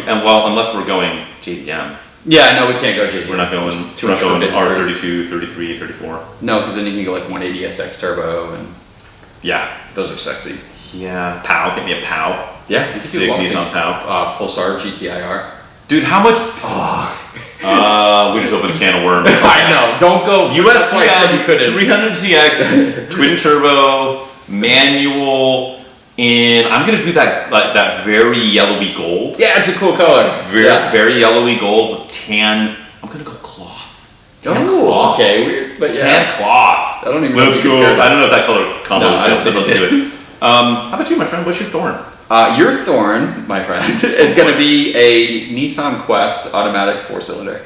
unless we're going JDM. Yeah, no, we can't go JDM. We're not going R32, 33, 34. No, because then you can go like 180 SX turbo and yeah, those are sexy. Yeah, POW, get me a POW. Yeah, you Sick Nissan POW. Pulsar GTIR. Dude, how much? We just opened a can of worms. I know. Don't go. That's why I said you couldn't. 300ZX twin turbo manual. And I'm gonna do that very yellowy gold. Yeah, it's a cool color. Very yellowy gold with tan. I'm gonna go cloth. Oh, okay, weird, but tan cloth. I don't even. Let's go. I don't know if that color combo exists, but let's do it. How about you, my friend? What's your Thorn? Your Thorn, my friend, is going to be a Nissan Quest automatic 4-cylinder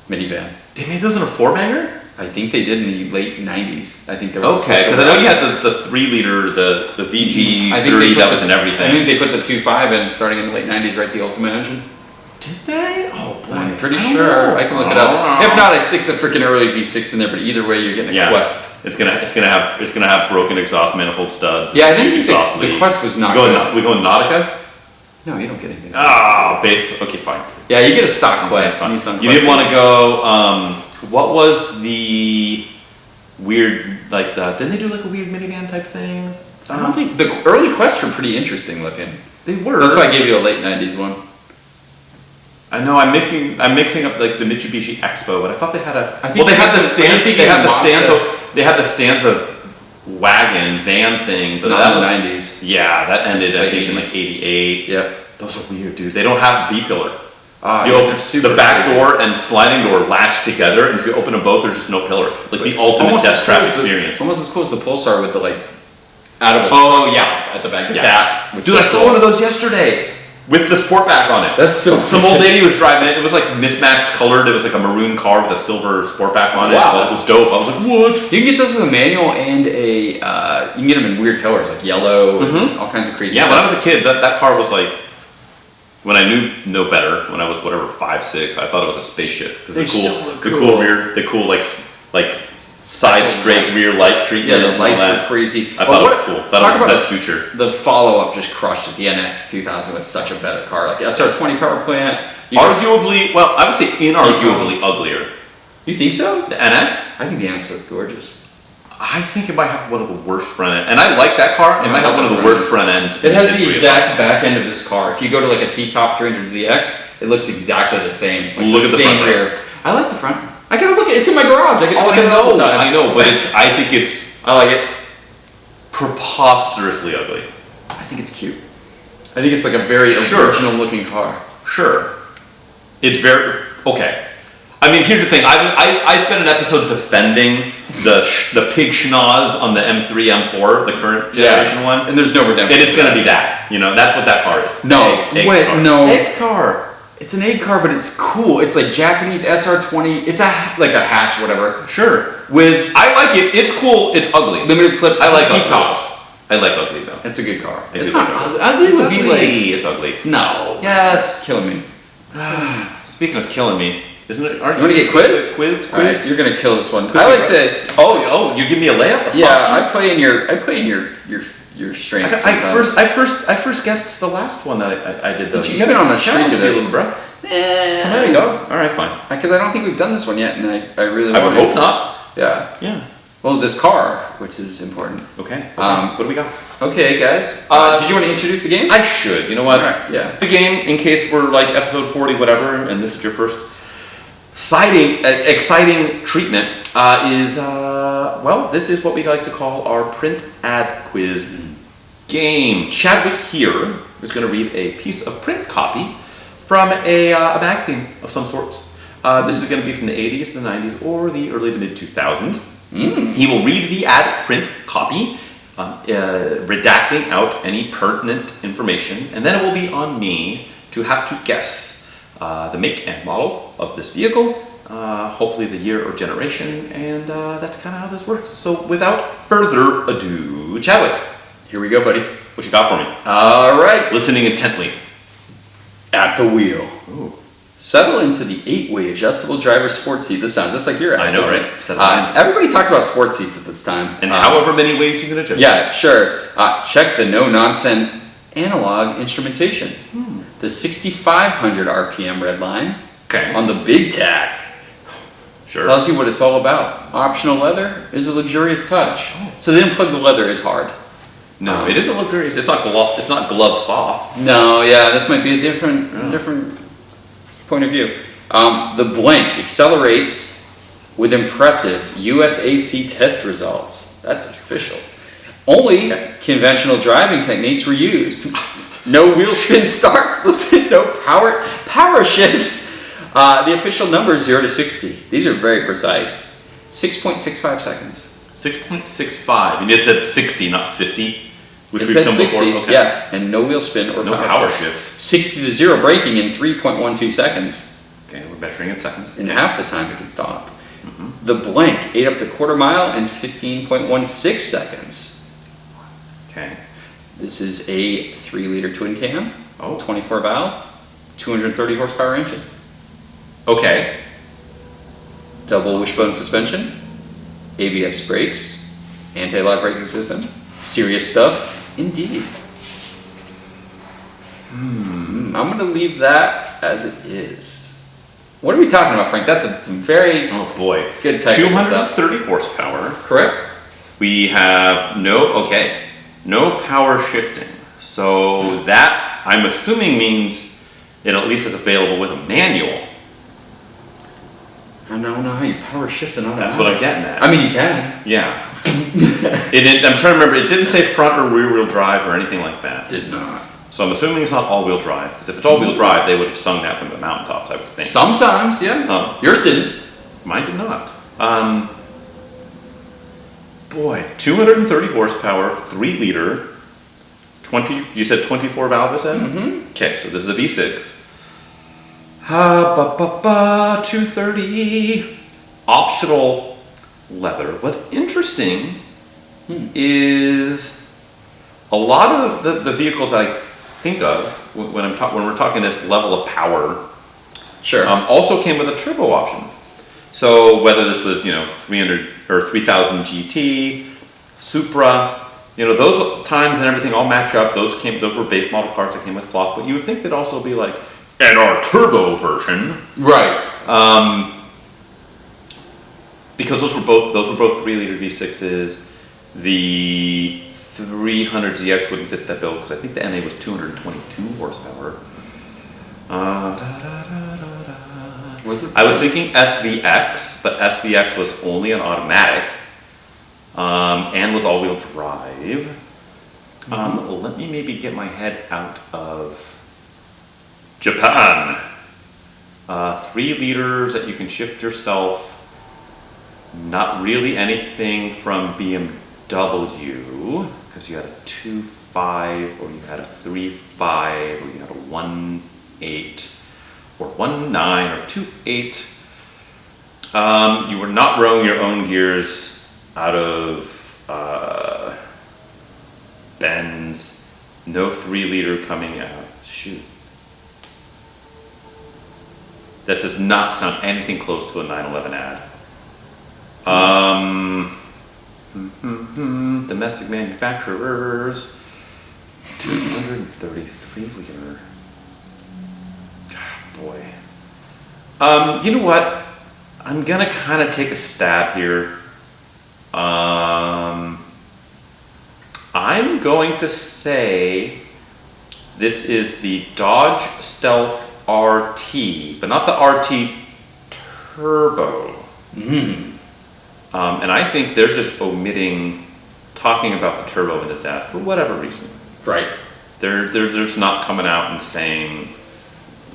minivan. They made those in a 4-banger? I think they did in the late 90s. I think there was okay, because I know you had the 3-liter, the VG30 that was in everything. I think they put the 2.5 in starting in the late 90s, right? The Ultimate engine. Did they? Oh boy, I'm pretty sure. I can look it up. If not, I stick the freaking early V6 in there. But either way, you're getting a Quest. It's gonna have broken exhaust manifold studs. Yeah, I didn't think the Quest was not good. We going Nautica? No, you don't get anything. Base. Okay, fine. Yeah, you get a stock Quest. Nissan You didn't want to go. What was the weird didn't they do like a weird minivan type thing? I don't think the early Quests were pretty interesting looking. They were. That's why I gave you a late 90s one. I know I'm mixing up like the Mitsubishi Expo, but I thought they had a. I think they had the Stanza. They had the Stanza wagon van thing, but that was 90s. Yeah, that ended I think in like 88. Yep. Those are weird, dude. They don't have B pillar. You open the back door and sliding door latch together, and if you open them both, there's just no pillar. Like the ultimate death trap experience. Almost as cool as the Pulsar with the addable. Oh yeah, at the back. The cap. Dude, I saw one of those yesterday. With the sport back on it. That's so some old lady was driving it. It was like mismatched colored. It was like a maroon car with a silver sport back on it. Wow. It was dope. I was like, what? You can get those with a manual and a. You can get them in weird colors like yellow and all kinds of crazy stuff. When I was a kid, that car was like. When I knew no better, when I was 5, 6, I thought it was a spaceship. They still look the cool rear, the cool side straight rear light treatment. Yeah, the lights were crazy. I thought it was cool. That was the best feature. The follow-up just crushed it. The NX 2000 was such a better car. Like SR20 power plant. Arguably, I would say inarguably uglier. You think so? The NX? I think the NX looks gorgeous. I think it might have one of the worst front ends. And I like that car. It might have one of the worst front ends. It has the exact back end of this car. If you go to a T-top 300ZX, it looks exactly the same. Look at the same front rear. I like the front. I gotta look at It's in my garage. I can look at it all the time. I know, but I think it's I like it. preposterously ugly. I think it's cute. I think it's like a very original looking car. Sure. It's very okay. I mean, here's the thing. I spent an episode defending the pig schnoz on the M3, M4, the current generation one, and there's no redemption. And it's going to be that. You know, that's what that car is. No, egg car. no. Egg car. It's an egg car, but it's cool. It's like Japanese SR20. It's like a hatch, whatever. Sure. With I like it. It's cool. It's ugly. limited slip. I like T-tops. I like ugly though. It's a good car. It's not ugly. Ugly would be like it's ugly. no. Yes. Killing me. Speaking of killing me, isn't it? Aren't You want to get quizzed? Quiz. All right, you're gonna kill this one. Quiz I me, like right? to. Oh, you give me a layup. I play in your strengths. I first guessed the last one that I did though. You've been on a streak of this, bro. There you go. All right, fine. Because I don't think we've done this one yet, and I really I want would hope not. Yeah. Yeah. Well, this car, which is important. Okay. What do we got? Okay, guys. Did you want to introduce the game? I should. You know what? All right, yeah. The game, in case we're like episode 40, whatever, and this is your first exciting treatment, is this is what we like to call our print ad quiz game. Chadwick here is going to read a piece of print copy from a magazine of some sorts. This is going to be from the 80s, the 90s, or the early to mid 2000s. He will read the ad print copy, redacting out any pertinent information, and then it will be on me to have to guess the make and model of this vehicle, hopefully the year or generation, and that's kind of how this works. So without further ado, Chadwick, Here we go, buddy. what you got for me? All right. Listening intently. At the wheel. Ooh. Settle into the 8-way adjustable driver sports seat. This sounds just like your ad. I know, doesn't right? it? Settle in. Everybody talks about sports seats at this time. And however many ways you can adjust. Yeah, sure. Check the no-nonsense analog instrumentation. The 6,500 RPM red line Okay. on the big tack Sure. tells you what it's all about. Optional leather is a luxurious touch. So the unplugged leather is hard. No, it isn't luxurious. It's not glove. It's not glove soft. No, yeah, this might be a different point of view. The blank accelerates with impressive USAC test results. That's official. Only conventional driving techniques were used. No wheel spin starts. Listen, no power shifts. The official number is 0 to 60. These are very precise. 6.65 seconds. 6.65. You just said 60, not 50. Which It we've said done 60, before. Okay. yeah, and no wheel spin or No power shifts. 60 to 0 braking in 3.12 seconds. Okay, we're measuring in seconds. In half the time it can stop. The blank ate up the quarter mile in 15.16 seconds. Okay. This is a 3-liter twin cam, Oh. 24 valve, 230 horsepower engine, Okay. double wishbone suspension, ABS brakes, anti-lock braking system. Serious stuff, indeed. I'm going to leave that as it is. What are we talking about, Frank? That's some very Oh boy. good technical stuff. 230 horsepower. Correct? We have no power shifting. So that, I'm assuming, means it at least is available with a manual. I don't know how you power shift an automatic. That's what I'm getting at. I mean, you can. Yeah. I'm trying to remember, it didn't say front or rear wheel drive or anything like that. Did not. So I'm assuming it's not all-wheel drive. Because if it's all-wheel drive, they would have sung that from the mountaintops, I would think. Sometimes, yeah. Oh. Yours didn't. Mine did not. Boy, 230 horsepower, 3-liter, 20. You said 24 valve, is that? Mm-hmm. Okay, so this is a V6. 230. Optional leather. What's interesting is a lot of the vehicles I think of when we're talking this level of power. Sure. Also came with a turbo option. So whether this was 300 or 3000 GT, Supra, those times and everything all match up. Those were base model cars that came with cloth. But you would think they'd also be like, and our turbo version, Right. because those were both 3-liter V6s. The 300ZX wouldn't fit that bill because I think the NA was 222 horsepower. Was it? I was thinking SVX, but SVX was only an automatic, and was all-wheel drive. Let me maybe get my head out of Japan. 3 liters that you can shift yourself. Not really anything from BMW, because you had a 2.5, or you had a 3.5, or you had a 1.8, or 1.9, or 2.8. You were not rowing your own gears out of Benz. No 3 liter coming out. Shoot. That does not sound anything close to a 911 ad. Domestic manufacturers. 233 liter. Boy. You know what? I'm gonna kind of take a stab here. I'm going to say this is the Dodge Stealth RT, but not the RT Turbo. And I think they're just omitting talking about the turbo in this ad for whatever reason. Right. They're just not coming out and saying,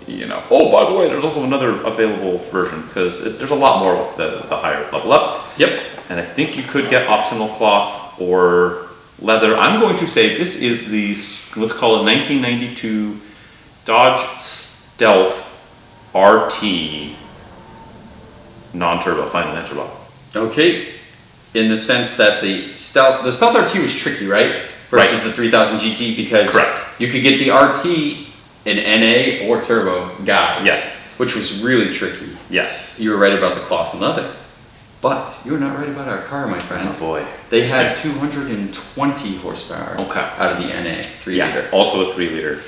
you know, oh, by the way, there's also another available version, because there's a lot more with the higher level up. Yep. And I think you could get optional cloth or leather. I'm going to say this is the, let's call it 1992 Dodge Stealth RT non-turbo, final turbo. Okay. In the sense that the Stealth RT was tricky, right? Versus the 3000 GT, because you could get the RT in NA or turbo guys. Yes. Which was really tricky. Yes. You were right about the cloth and leather. But you were not right about our car, my friend. Oh boy. They had 220 horsepower out of the NA 3 liter. Also a 3 liter.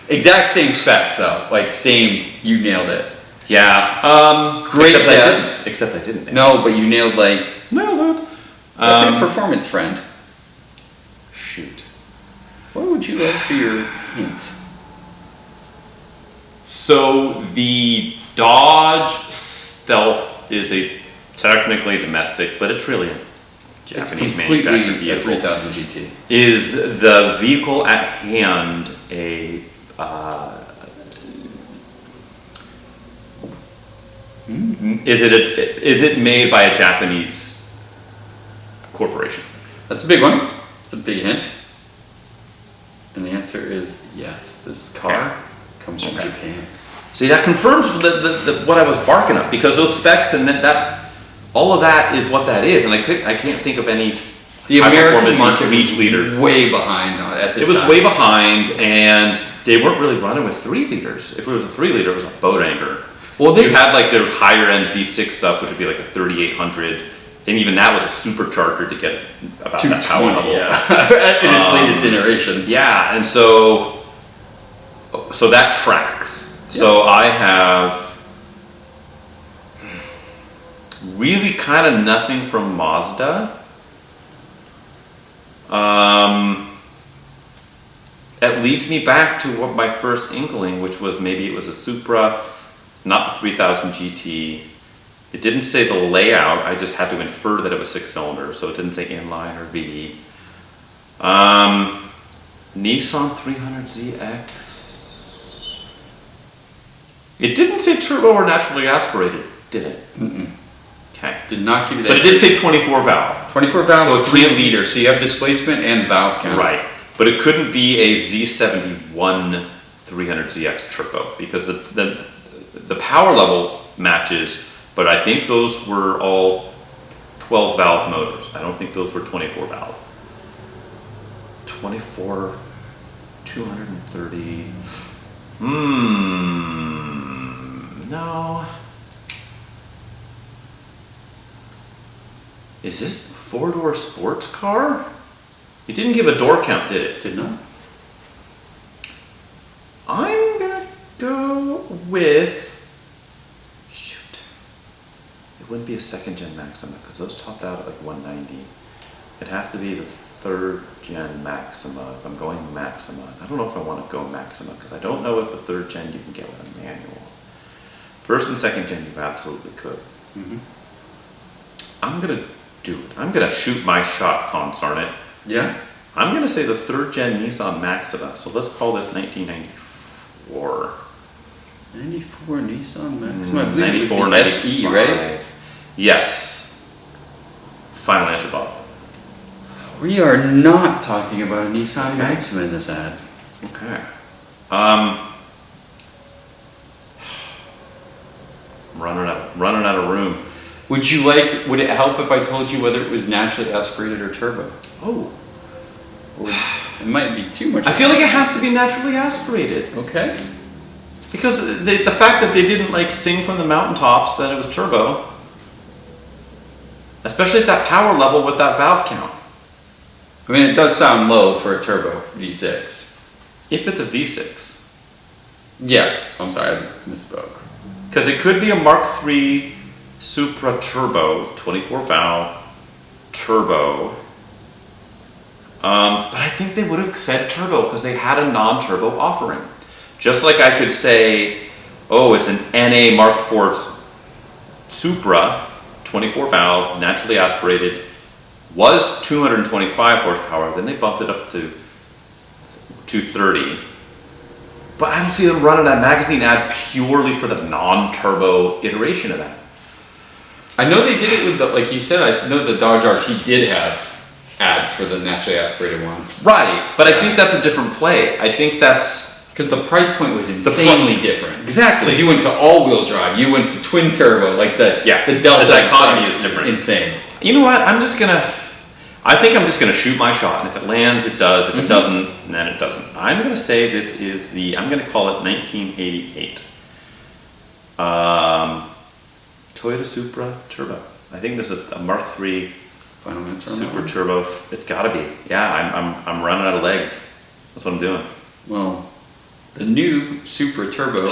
Exact same specs though. Like same, you nailed it. Yeah. Great guess. Except I didn't. No, but you nailed like Nailed it. performance friend. Shoot. What would you like for your hint? So the Dodge Stealth is a technically domestic, but it's really a Japanese manufactured vehicle. A 3000 GT. Is the vehicle at hand a is it made by a Japanese corporation? That's a big one. It's a big hint. And the answer is yes. This car comes from Japan. See, that confirms what I was barking up, because those specs and that all of that is what that is, and I can't think of any. The American market was way behind at this time. It was way behind, and they weren't really running with 3 liters. If it was a 3 liter, it was a boat anchor. Well, you had like their higher end V6 stuff, which would be like a 3800, and even that was a supercharger to get about that power level. Yeah. In its latest iteration. Yeah, and so that tracks. Yeah. So I have really kind of nothing from Mazda. It leads me back to what my first inkling, which was maybe it was a Supra, not the 3000 GT. It didn't say the layout, I just had to infer that it was 6-cylinder, so it didn't say inline or V. Nissan 300ZX. It didn't say turbo or naturally aspirated, did it? Okay. Did not give you that. But it did say 24 valve. 24 valve, so 3 liter, so you have displacement and valve count. Right. But it couldn't be a Z71 300ZX turbo, because the power level matches, but I think those were all 12 valve motors. I don't think those were 24 valve. 24, 230. No. Is this a 4-door sports car? It didn't give a door count, did it? Did not. I'm gonna go with. Shoot. It wouldn't be a 2nd-gen Maxima, because those topped out at like 190. It'd have to be the 3rd-gen Maxima if I'm going Maxima. I don't know if I want to go Maxima, because I don't know if the 3rd-gen you can get with a manual. First and second gen, you absolutely could. Mm-hmm. I'm gonna do it. I'm gonna shoot my shot, darn it. Yeah. I'm gonna say the third gen Nissan Maxima. So let's call this 1994. 94 Nissan Maxima. I believe it was 94, the SE, right? Yes. Final answer, Bob. We are not talking about a Nissan Maxima in this ad. Okay. Running out of room. Would it help if I told you whether it was naturally aspirated or turbo? Oh. Or it might be too much. I feel like it has to be naturally aspirated. Okay. Because the fact that they didn't like sing from the mountaintops that it was turbo, especially at that power level with that valve count. I mean, it does sound low for a turbo V6. If it's a V6. Yes. I'm sorry, I misspoke. Because it could be a Mark III Supra Turbo, 24 valve turbo. But I think they would have said turbo because they had a non-turbo offering. Just like I could say, oh, it's an NA Mark IV Supra, 24 valve, naturally aspirated, was 225 horsepower, then they bumped it up to 230. But I don't see them running that magazine ad purely for the non-turbo iteration of that. I know they did it with the, like you said, I know the Dodge RT did have ads for the naturally aspirated ones. Right, but I think that's a different play. I think that's... Because the price point was insanely different. Exactly. Because you went to all-wheel drive, you went to twin turbo, like the Delta. The dichotomy is different. Insane. You know what? I think I'm just gonna shoot my shot, and if it lands, it does. If it doesn't, then it doesn't. I'm gonna say this is I'm gonna call it 1988. Toyota Supra Turbo. I think there's a Mark III Final answer on Super that one? Turbo. It's gotta be. Yeah, I'm running out of legs. That's what I'm doing. Well, the new Supra Turbo,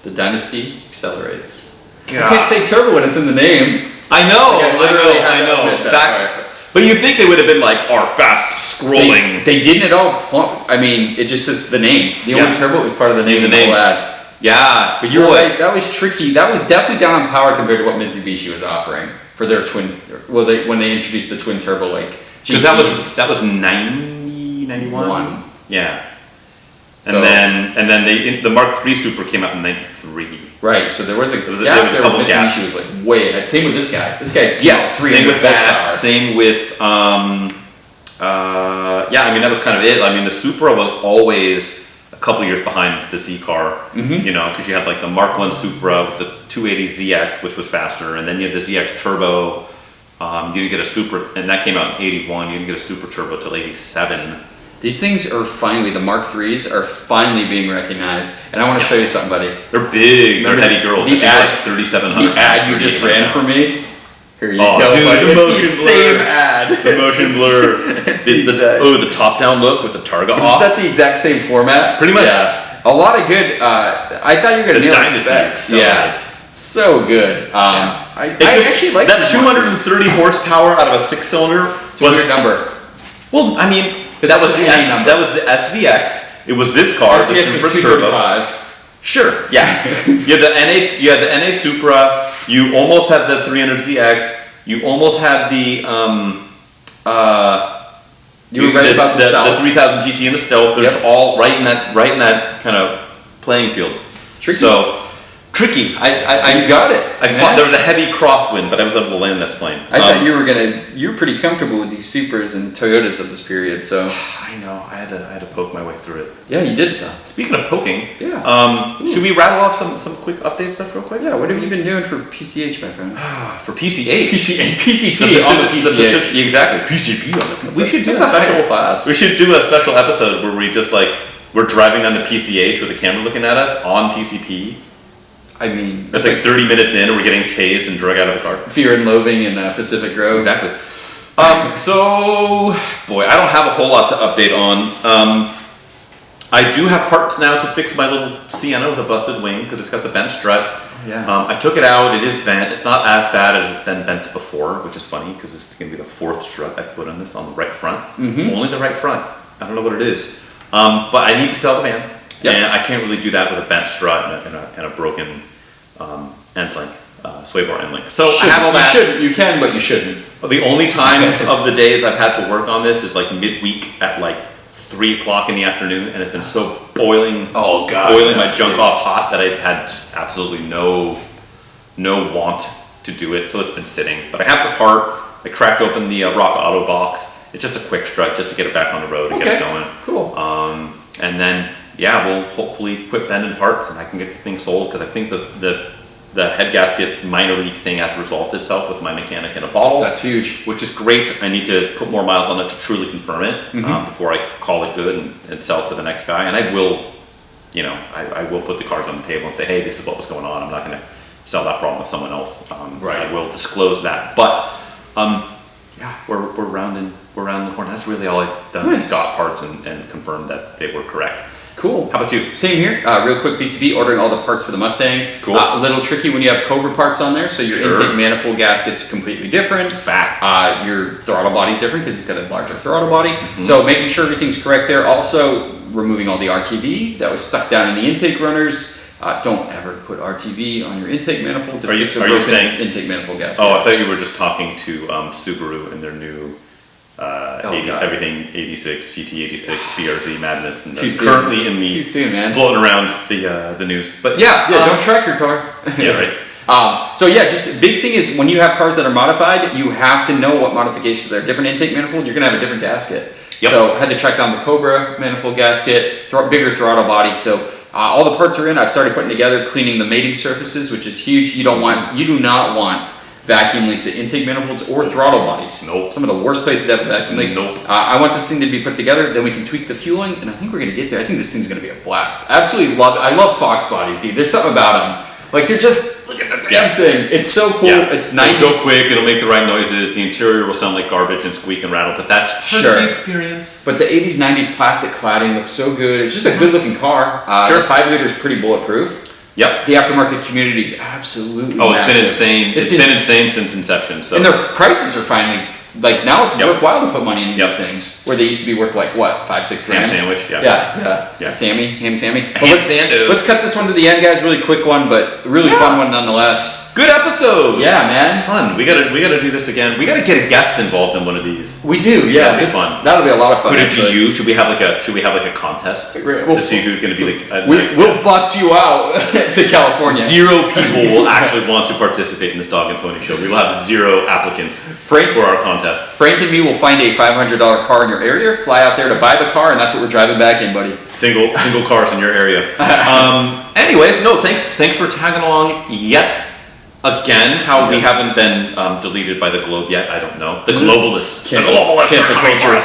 the Dynasty, accelerates. You can't say turbo when it's in the name. I know. Like, I know. But you'd think they would have been like our fast scrolling. They didn't at all. I mean, it just was the name. The only turbo was part of the name of the whole ad. Yeah, but you're right. That was tricky. That was definitely down on power compared to what Mitsubishi was offering for their twin. Well, when they introduced the twin turbo, like because that was 90, 91. Yeah. And then the Mark III Super came out in 93. Right, so there was a couple gaps. Mitsubishi was like way ahead. Same with this guy. This guy, yes, same with that. horsepower. Same with I mean that was kind of it. I mean the Supra was always a couple years behind the Z car, you know, because you had like the Mark I Supra with the 280ZX, which was faster, and then you had the ZX Turbo. You didn't get a Supra, and that came out in 81. You didn't get a Super Turbo till 87. These things are finally, the Mark IIIs are finally being recognized. And I want to show you something, buddy. They're big, they're heavy girls. The ad, like 3,700. The ad you just ran for me. Here you go, dude, buddy. The motion blur. Same ad. The motion blur. The top-down look with the Targa off. Is that the exact same format? Pretty much. Yeah. A lot of good, I thought you were going to nail the specs. Yeah. So good. I actually like that 230 horsepower out of a 6-cylinder. It's a weird number. Well, I mean, that was the SVX. It was this car, the Super Turbo. Sure, yeah. You had the NA Supra. You almost had the 300ZX. You almost had the You were right about the Stealth. The 3000 GT and the Stealth. They're all right in that kind of playing field. Tricky. So tricky. You got it. There was a heavy crosswind, but I was able to land this plane. I thought you were pretty comfortable with these Supras and Toyotas of this period, so. I know. I had to poke my way through it. Yeah, you did though. Speaking of poking, yeah. Should we rattle off some quick update stuff real quick? Yeah. What have you been doing for PCH, my friend? For PCH. PCP on the PCH. Exactly. PCP on the PCH. We should do a special class. We should do a special episode where we just we're driving down the PCH with a camera looking at us on PCP. I mean, it's like 30 minutes in and we're getting tased and drug out of the car. Fear and Loathing in Pacific Grove. Exactly. So, boy, I don't have a whole lot to update on. I do have parts now to fix my little Sienna with a busted wing because it's got the bent strut. Yeah. I took it out. It is bent. It's not as bad as it's been bent before, which is funny because it's going to be the 4th strut I put on this on the right front. Only the right front. I don't know what it is. But I need to sell the van. Yep. And I can't really do that with a bent strut and a broken end link, sway bar end link. So I have all that. You shouldn't. You can, but you shouldn't. The only times of the days I've had to work on this is like midweek at like 3 o'clock in the afternoon, and it's been so boiling my junk off hot that I've had just absolutely no want to do it. So it's been sitting. But I have the part. I cracked open the Rock Auto box. It's just a quick strut just to get it back on the road and get it going. Cool. And then we'll hopefully quit bending parts and I can get the thing sold, because I think the head gasket minor leak thing has resolved itself with my mechanic in a bottle. That's huge. Which is great. I need to put more miles on it to truly confirm it before I call it good and sell to the next guy. And I will, I will put the cards on the table and say, hey, this is what was going on. I'm not going to sell that problem to someone else. I will disclose that. But we're rounding the corner. That's really all I've done. Nice. Is got parts and confirmed that they were correct. Cool. How about you? Same here. Real quick, BCB, ordering all the parts for the Mustang. Cool. A little tricky when you have Cobra parts on there, so your intake manifold gasket's completely different. Facts. Your throttle body's different because it's got a larger throttle body. So making sure everything's correct there. Also, removing all the RTV that was stuck down in the intake runners. Don't ever put RTV on your intake manifold to fix a broken intake manifold gasket. Oh, I thought you were just talking to Subaru and their new everything 86, GT86, BRZ madness, and that's currently in the too soon, man. Floating around the news. But don't track your car. Yeah, right. Just big thing is when you have cars that are modified, you have to know what modifications are. Different intake manifold, you're gonna have a different gasket. Yep. So I had to track down the Cobra manifold gasket, bigger throttle body. So all the parts are in. I've started putting together, cleaning the mating surfaces, which is huge. You do not want vacuum leaks at intake manifolds or throttle bodies. Nope. Some of the worst places to have a vacuum leak. Nope. I want this thing to be put together, then we can tweak the fueling, and I think we're gonna get there. I think this thing's gonna be a blast. Absolutely love it. I love Fox bodies, dude. There's something about them. Like they're just, look at the damn thing. It's so cool. Yeah. It's 90s. It'll go quick, it'll make the right noises, the interior will sound like garbage and squeak and rattle, but that's part of the experience. But the 80s, 90s plastic cladding looks so good. It's just a good looking car. The 5 liter is pretty bulletproof. Yep. The aftermarket community is absolutely it's massive. been insane. It's been insane since inception. So. And their prices are finally, now it's worthwhile to put money into these things, where they used to be worth $5-6 grand. Ham sandwich, Yeah. Ham Sammy. Let's cut this one to the end, guys. Really quick one, but really fun one nonetheless. Good episode. Yeah, man. Fun. We gotta do this again. We gotta get a guest involved in one of these. We do. Yeah, that'll be fun. That'll be a lot of fun. Could it be you? Should we have like a contest to see who's gonna be the next We'll guest? bus you out to California. 0 people will actually want to participate in this Dog and Pony show. We will have 0 applicants for our contest. Frank and me will find a $500 car in your area, fly out there to buy the car, and that's what we're driving back in, buddy. Single cars in your area. Anyways, thanks for tagging along yet again. How we haven't been deleted by the globe yet, I don't know. The globalists. Cancel culture.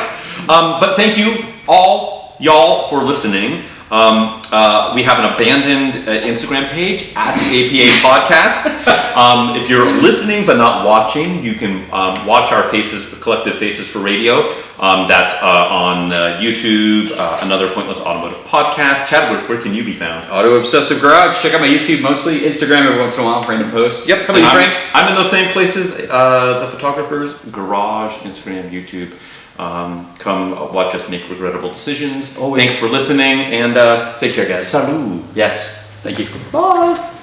But thank you all, y'all, for listening. We have an abandoned Instagram page at the APA Podcast. If you're listening but not watching, you can watch our faces, collective faces for radio. That's on YouTube, another Pointless Automotive Podcast. Chad, where can you be found? Auto Obsessive Garage. Check out my YouTube mostly. Instagram every once in a while, random posts. Yep. How about you, Frank? I'm in those same places. The Photographer's Garage, Instagram, YouTube. Come watch us make regrettable decisions. Always. Thanks for listening, and take care, guys. Salut. Yes. Thank you. Bye.